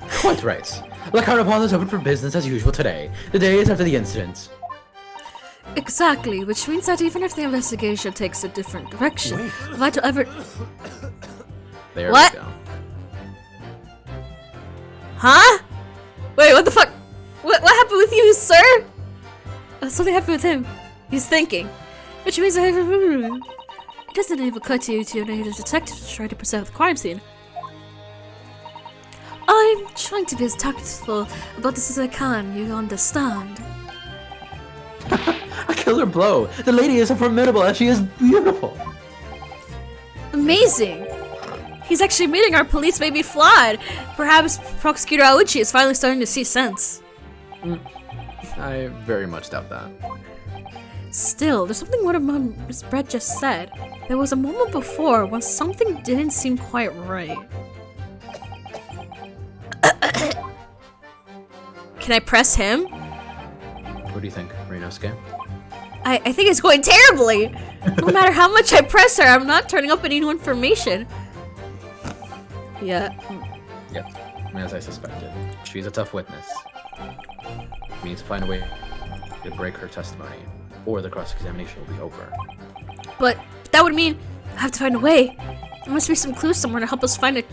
Quite right. The Carnival is open for business as usual today. The day is after the incident. Exactly, which means that even if the investigation takes a different direction, if I to ever... There What? we go. Huh? Wait, what the fuck? What happened with you, sir? Something happened with him. He's thinking. Which means I have a... It doesn't even occur to you to know the detective to try to preserve the crime scene. I'm trying to be as tactful about this as I can, you understand. A killer blow. The lady is formidable and she is beautiful. Amazing! He's actually meeting our police may be flawed. Perhaps Prosecutor Auchi is finally starting to see sense. I very much doubt that. Still, there's something what Miss Brett just said. There was a moment before when something didn't seem quite right. Can I press him? What do you think, Ryunosuke? I think it's going terribly! No matter how much I press her, I'm not turning up any new information. Yeah. Yep, as I suspected. She's a tough witness. We need to find a way to break her testimony, or the cross-examination will be over. But that would mean I have to find a way. There must be some clues somewhere to help us find a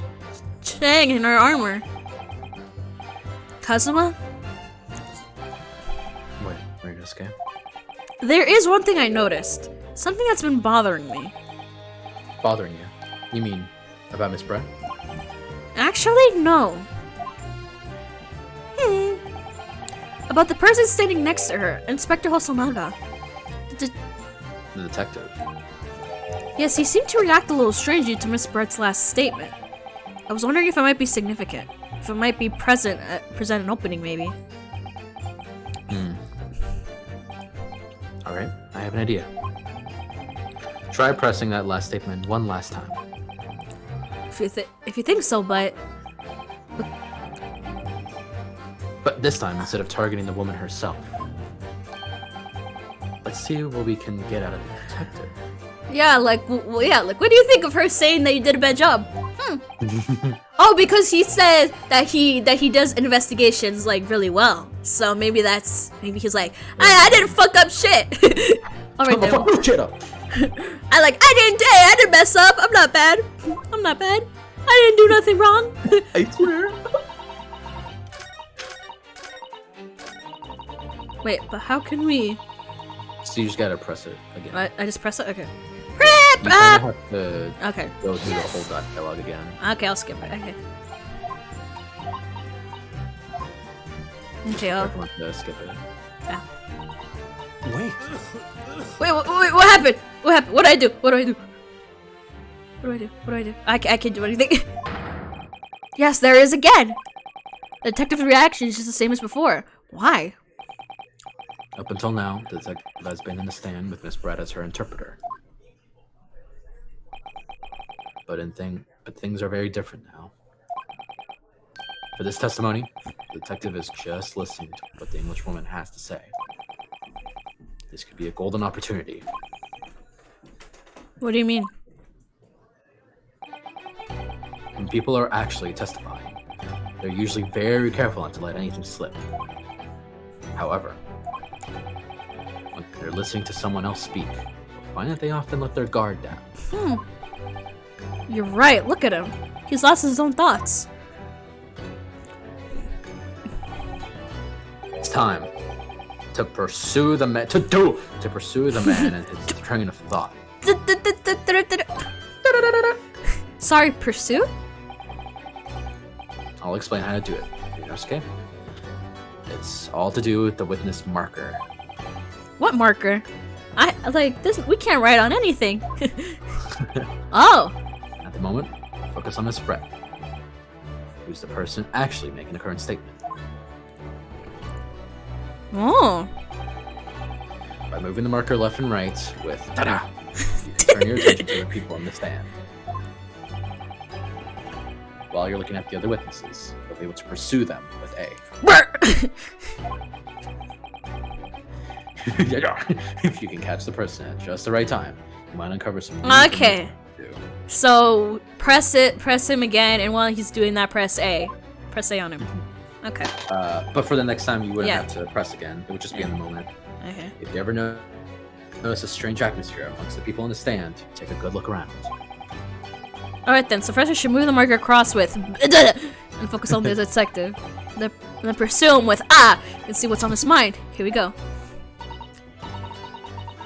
Chang in our armor. Kazuma? Wait, Ryunosuke? There is one thing I noticed. Something that's been bothering me. Bothering you? You mean about Miss Brett? Actually, no. About the person standing next to her, Inspector Hosonaga. The detective. Yes, he seemed to react a little strangely to Miss Brett's last statement. I was wondering if it might be significant. If it might be present an opening, maybe. Alright, I have an idea. Try pressing that last statement one last time. If you think so, but this time, instead of targeting the woman herself. Let's see what we can get out of the detective. yeah, like what do you think of her saying that you did a bad job? Oh, because he said that he does investigations like really well. So maybe he's like, I didn't fuck up shit. All right, then. Fuck shit up. I didn't mess up. I'm not bad. I didn't do nothing wrong. I swear. Wait, but how can we? So you just gotta press it again. I just press it? Okay. skip! You kind of have to Okay. go through the whole dialogue again. Okay, I'll skip it. Okay. Okay, Everyone have to skip it. Wait. Wait, what happened? What happened? What do I do? What do I do? What do I do? What do I do? I can't do anything. Yes, there is again! The detective's reaction is just the same as before. Why? Up until now, the detective has been in the stand with Miss Brett as her interpreter. But things are very different now. For this testimony, the detective is just listening to what the English woman has to say. This could be a golden opportunity. What do you mean? When people are actually testifying, they're usually very careful not to let anything slip. However, when they're listening to someone else speak, you'll find that they often let their guard down. You're right, look at him. He's lost his own thoughts. It's time to pursue the man and his train of thought. Sorry, pursue? I'll explain how to do it. Okay? It's all to do with the witness marker. What marker? We can't write on anything. Oh. At the moment, focus on Miss Brett, who's the person actually making the current statement. Oh. By moving the marker left and right with ta-da, you can turn your attention to the people in the stand. While you're looking at the other witnesses, you'll be able to pursue them with A. If you can catch the person at just the right time, you might uncover some. Okay. So press him again, and while he's doing that, press A. Press A on him. Okay. But for the next time, you wouldn't have to press again. It would just be in the moment. Okay. If you ever notice a strange atmosphere amongst the people in the stand, take a good look around. Alright then, so first I should move the marker across with and focus on the detective. Then pursue him with and see what's on his mind. Here we go.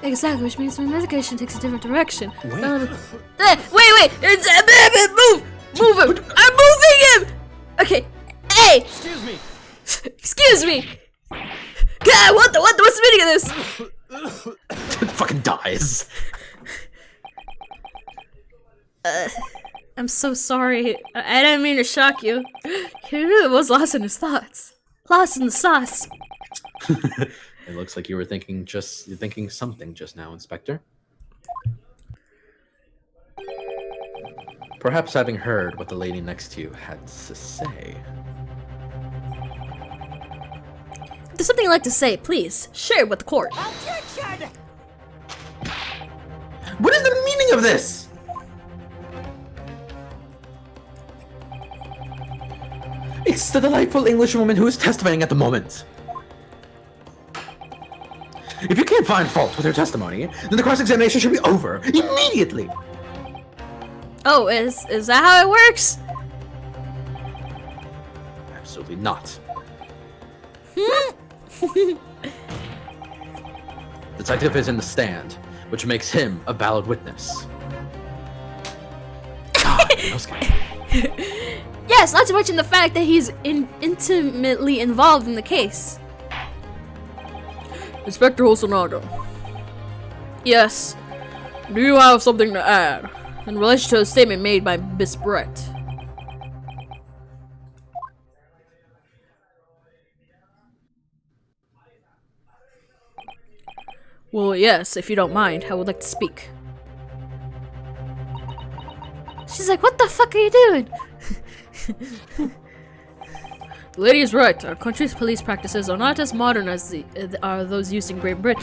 Exactly, which means my investigation takes a different direction. Wait. Wait! Move him! I'm moving him! Okay, hey! Excuse me! God, what's the meaning of this? It fucking dies. I'm so sorry. I didn't mean to shock you. He really was lost in his thoughts. Lost in the sauce. It looks like you were thinking something just now, Inspector. Perhaps having heard what the lady next to you had to say. If there's something you'd like to say, please share it with the court. Objection! What is the meaning of this? It's the delightful English woman who is testifying at the moment. If you can't find fault with her testimony, then the cross-examination should be over immediately. Oh, is that how it works? Absolutely not. Detective is in the stand, which makes him a valid witness. God, those guys. Yes, not to mention the fact that he's intimately involved in the case. Inspector Hosonaga. Yes. Do you have something to add in relation to a statement made by Miss Brett? Well, yes, if you don't mind, I would like to speak. She's like, what the fuck are you doing? The lady is right. Our country's police practices are not as modern as are those used in Great Britain.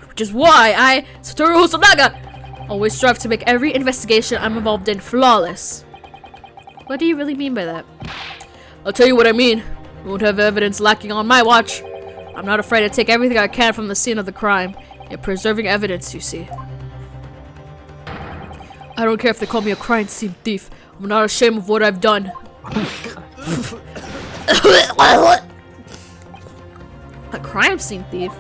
Which is why I, Satoru Hosonaga, always strive to make every investigation I'm involved in flawless. What do you really mean by that? I'll tell you what I mean. We won't have evidence lacking on my watch. I'm not afraid to take everything I can from the scene of the crime. Yet preserving evidence, you see. I don't care if they call me a crime scene thief. I'm not ashamed of what I've done. A crime scene thief?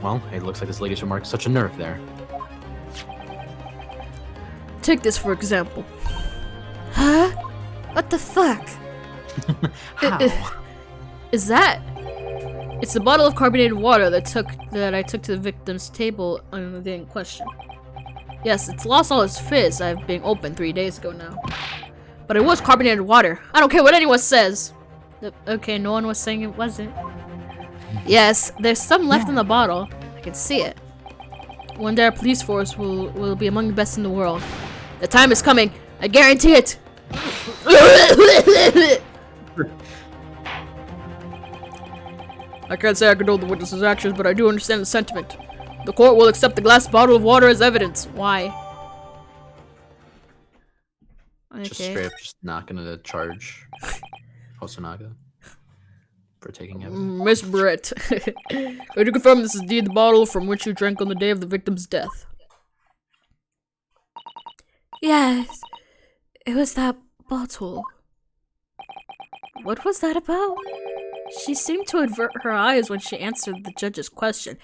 Well, it looks like this lady's remark is such a nerve there. Take this for example. Huh? What the fuck? How? Is that? It's a bottle of carbonated water that I took to the victim's table on the day in question. Yes, it's lost all its fizz. I've been open 3 days ago now. But it was carbonated water. I don't care what anyone says. Okay, no one was saying it wasn't. Yes, there's some left in the bottle. I can see it. One day our police force will be among the best in the world. The time is coming. I guarantee it. I can't say I condone the witness's actions, but I do understand the sentiment. The court will accept the glass bottle of water as evidence. Why? Okay. Just straight up just not gonna charge Hosonaga for taking evidence. Miss Britt, could you confirm this is indeed the bottle from which you drank on the day of the victim's death? Yes, it was that bottle. What was that about? She seemed to avert her eyes when she answered the judge's question.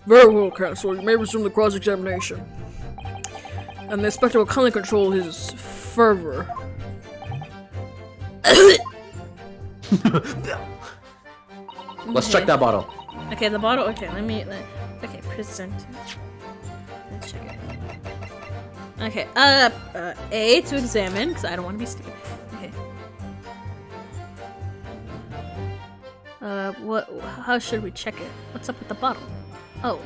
Very well, counsel. You may resume the cross-examination. And the inspector will kindly control his fervor. Let's check that bottle. Okay, the bottle. Okay, okay, present. Let's check it. Okay, A to examine, because I don't want to be stupid. Okay. How should we check it? What's up with the bottle? Oh,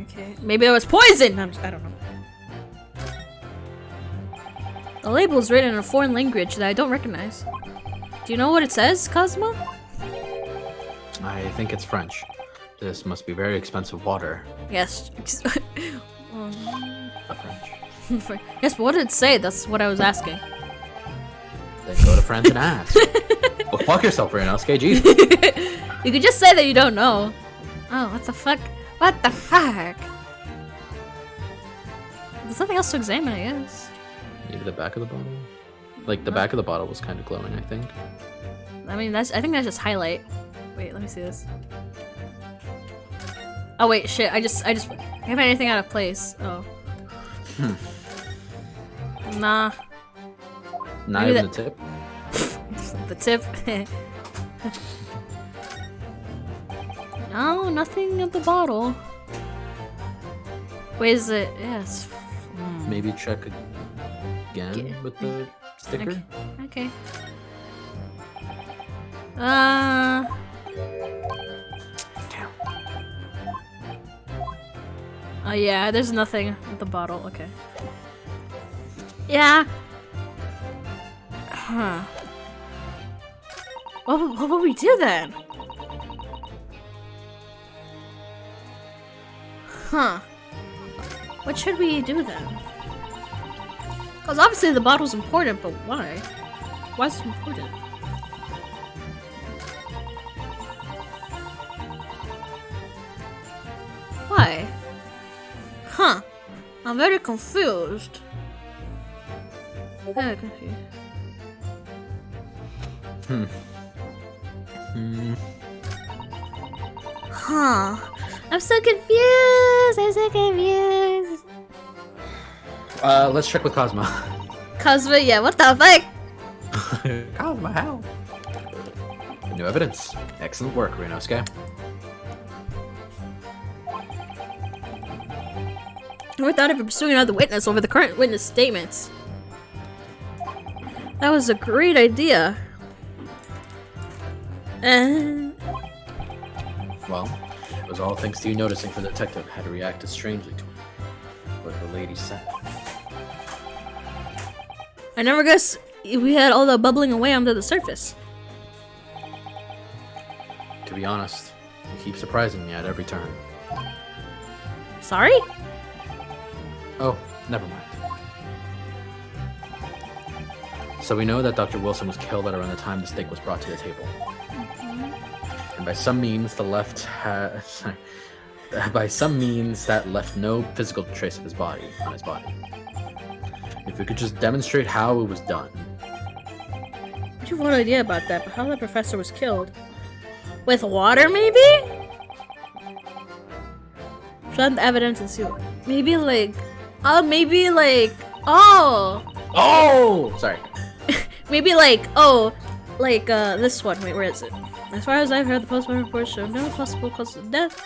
okay, maybe it was poison! I don't know. The label is written in a foreign language that I don't recognize. Do you know what it says, Cosmo? I think it's French. This must be very expensive water. Yes. French. Yes, but what did it say? That's what I was asking. Then go to France and ask. Well, fuck yourself, Renosuke, jeez. You could just say that you don't know. Oh, what the fuck? What the fuck? There's nothing else to examine, I guess. Maybe the back of the bottle? Like, the back of the bottle was kind of glowing, I think. I mean, I think that's just highlight. Wait, let me see this. Oh wait, shit, I haven't anything out of place. Oh. Nah. Not even the tip? The tip? No, nothing at the bottle. Wait, is it? Yes. Maybe check again with the sticker? Okay. Damn. Oh yeah, there's nothing with the bottle. Okay. Yeah. Huh. What will we do then? Huh. What should we do then? Because obviously the bottle's important, but why? Why is it important? Why? Huh. I'm very confused. Very confused. Huh. I'm so confused. Let's check with Cosmo. Cosmo, yeah, what the fuck? Cosmo, how? New evidence. Excellent work, Renosuke. Without even pursuing another witness over the current witness statements. That was a great idea. Well, it was all thanks to you noticing for the detective had reacted strangely to what the lady said. I never guessed we had all the bubbling away under the surface. To be honest, you keep surprising me at every turn. Sorry? Oh, never mind. So we know that Dr. Wilson was killed at around the time the steak was brought to the table. And by some means that left no physical trace of his body on his body. If we could just demonstrate how it was done. I have one idea about that, but how the professor was killed? With water, maybe? Find the evidence and see what. Maybe like. Oh, maybe like. Oh! Oh! Sorry. Maybe like. Oh! Like, this one. Wait, where is it? As far as I've heard, the postmortem report showed no possible cause of death.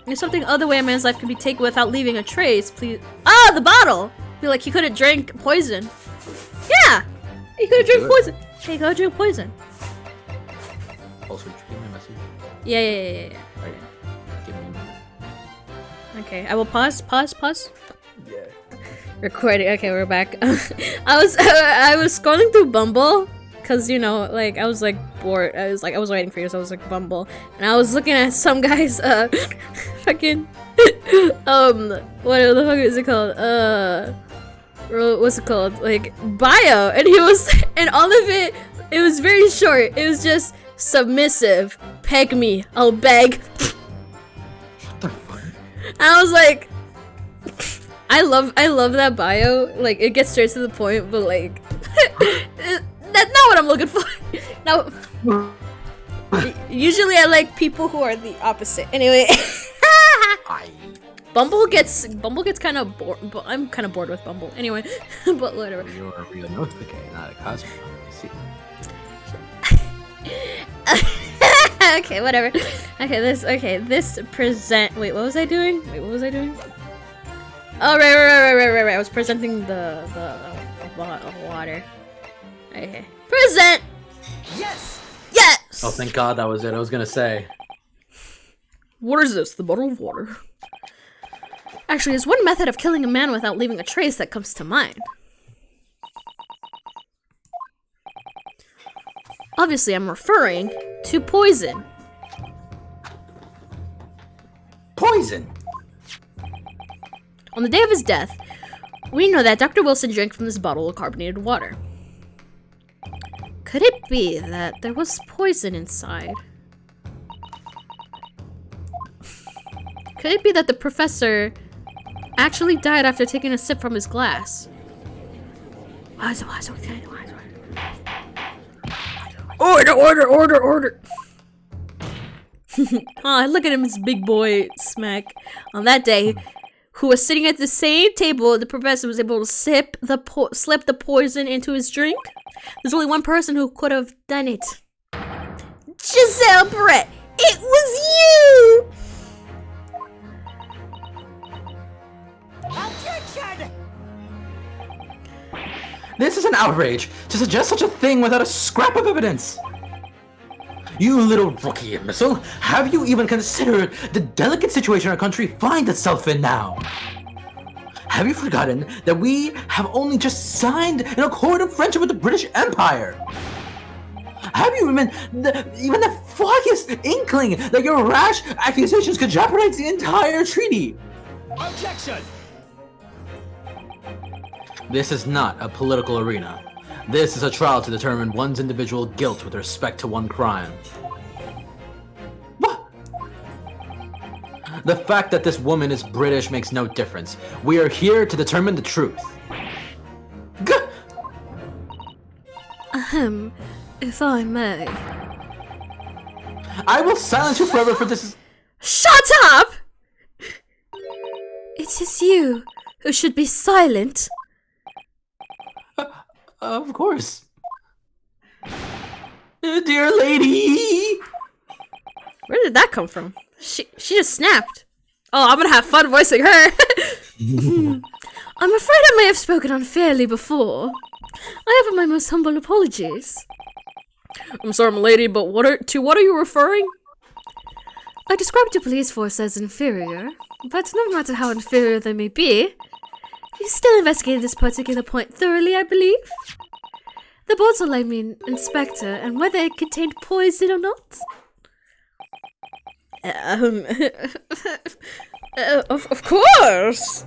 There's something other way a man's life can be taken without leaving a trace. Please. Ah! The bottle! Be like, he could have drank poison. Yeah! He could have drank poison. Hey, go drink poison. Also, reading my message. Yeah. Okay. Give me a minute. Okay, I will pause. Yeah. Recording. Okay, we're back. I was scrolling through Bumble, cause you know, like I was like bored. I was waiting for you, so I was like Bumble, and I was looking at some guy's fucking what the fuck is it called? What's it called? Like bio, and he was, and all of it was very short. It was just submissive. Peg me, I'll beg. What the fuck? And I was like, I love that bio. Like it gets straight to the point, but like that's not what I'm looking for. No. Usually I like people who are the opposite. Anyway. Bumble gets kind of bored, but I'm kind of bored with Bumble. Anyway, but whatever. You're a real Notificator, not a cosmo. See. Okay, whatever. This present. Wait, what was I doing? Oh, right. I was presenting the water. Okay. Present! Yes! Yes! Oh, thank God that was it. I was gonna say. What is this? The bottle of water. Actually, there's one method of killing a man without leaving a trace that comes to mind. Obviously, I'm referring to poison. Poison! On the day of his death, we know that Dr. Wilson drank from this bottle of carbonated water. Could it be that there was poison inside? Could it be that the professor actually died after taking a sip from his glass? Order! Oh, look at him, his big boy smack. On that day, who was sitting at the same table, the professor was able to slip the poison into his drink. There's only one person who could have done it. Giselle Brett! It was you! Objection! This is an outrage to suggest such a thing without a scrap of evidence. You little rookie imbecile, have you even considered the delicate situation our country finds itself in now? Have you forgotten that we have only just signed an accord of friendship with the British Empire? Have you even the foggiest inkling that your rash accusations could jeopardize the entire treaty? Objection! This is not a political arena. This is a trial to determine one's individual guilt with respect to one crime. What? The fact that this woman is British makes no difference. We are here to determine the truth. If I may. I will silence you forever for this. Shut up! It is you who should be silent. Of course. Dear lady! Where did that come from? She just snapped. Oh, I'm gonna have fun voicing her. I'm afraid I may have spoken unfairly before. I offer my most humble apologies. I'm sorry, milady, but what are you referring? I described your police force as inferior, but no matter how inferior they may be, you still investigated this particular point thoroughly, I believe. The bottle, I mean, Inspector, and whether it contained poison or not. Of course!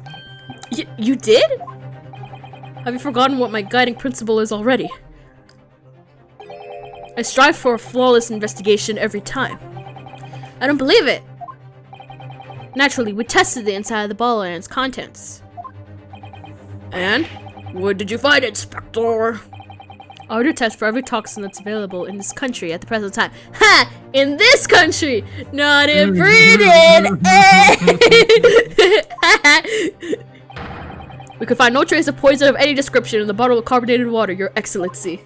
You did? Have you forgotten what my guiding principle is already? I strive for a flawless investigation every time. I don't believe it! Naturally, we tested the inside of the bottle and its contents. And? What did you find, Inspector? Order tests for every toxin that's available in this country at the present time. Ha! In this country! Not in Britain! We could find no trace of poison of any description in the bottle of carbonated water, Your Excellency.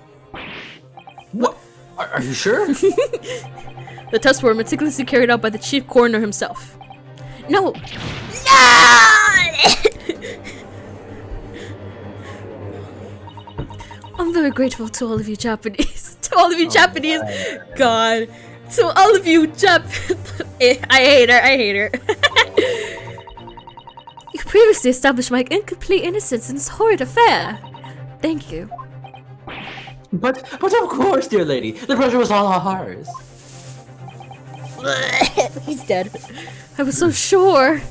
What? Are you sure? The tests were meticulously carried out by the chief coroner himself. No! No! I'm very grateful to all of you Japanese. To all of you Japanese. God. To all of you I hate her. You previously established my incomplete innocence in this horrid affair. Thank you. But of course, dear lady. The pressure was all ours. He's dead. I was so sure.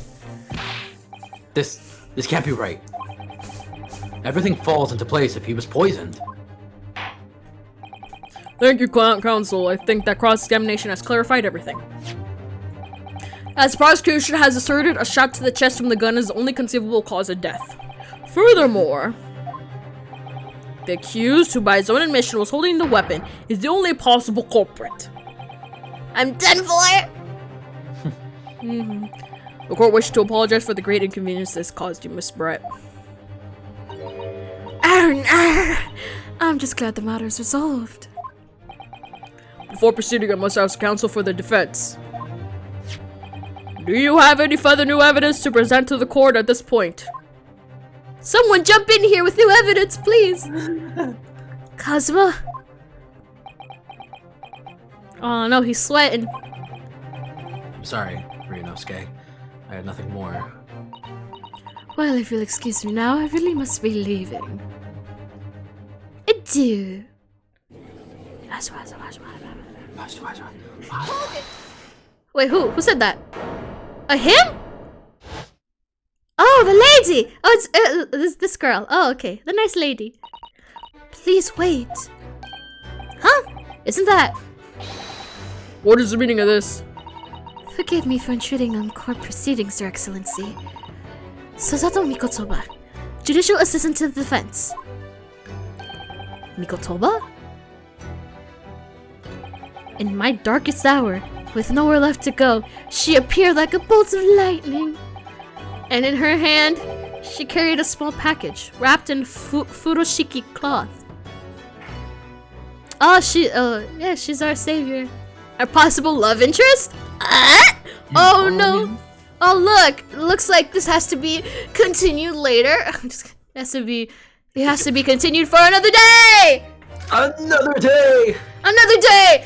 This can't be right. Everything falls into place if he was poisoned. Thank you, Counsel. I think that cross-examination has clarified everything. As the prosecution has asserted, a shot to the chest from the gun is the only conceivable cause of death. Furthermore, the accused, who by his own admission was holding the weapon, is the only possible culprit. I'm done for! The court wishes to apologize for the great inconvenience this caused you, Miss Brett. I'm just glad the matter is resolved. Before proceeding, I must ask counsel for the defense. Do you have any further new evidence to present to the court at this point? Someone jump in here with new evidence, please! Kazuma? Oh no, he's sweating. I'm sorry, Ryunosuke. I had nothing more. Well, if you'll excuse me now, I really must be leaving. Adieu. Wait, who? Who said that? Him? Oh, the lady! Oh, it's this girl. Oh, okay. The nice lady. Please wait. Huh? Isn't that... What is the meaning of this? Forgive me for intruding on court proceedings, Your Excellency. Susato Mikotoba, Judicial Assistant to the Defense. Mikotoba? In my darkest hour, with nowhere left to go, she appeared like a bolt of lightning. And in her hand, she carried a small package, wrapped in furoshiki cloth. Oh, yeah, she's our savior. Our possible love interest? Oh no! Oh look! It looks like this has to be continued later. It has to be continued for another day! Another day! Another day!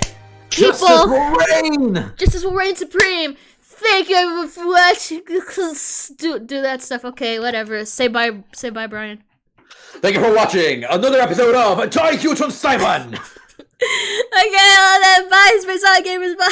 People! Justice will reign! Justice will reign supreme! Thank you everyone for watching. Do that stuff. Okay, whatever. Say bye, Bryan. Thank you for watching another episode of Joy Simon! Okay, well then, bye, Space Gamers, bye!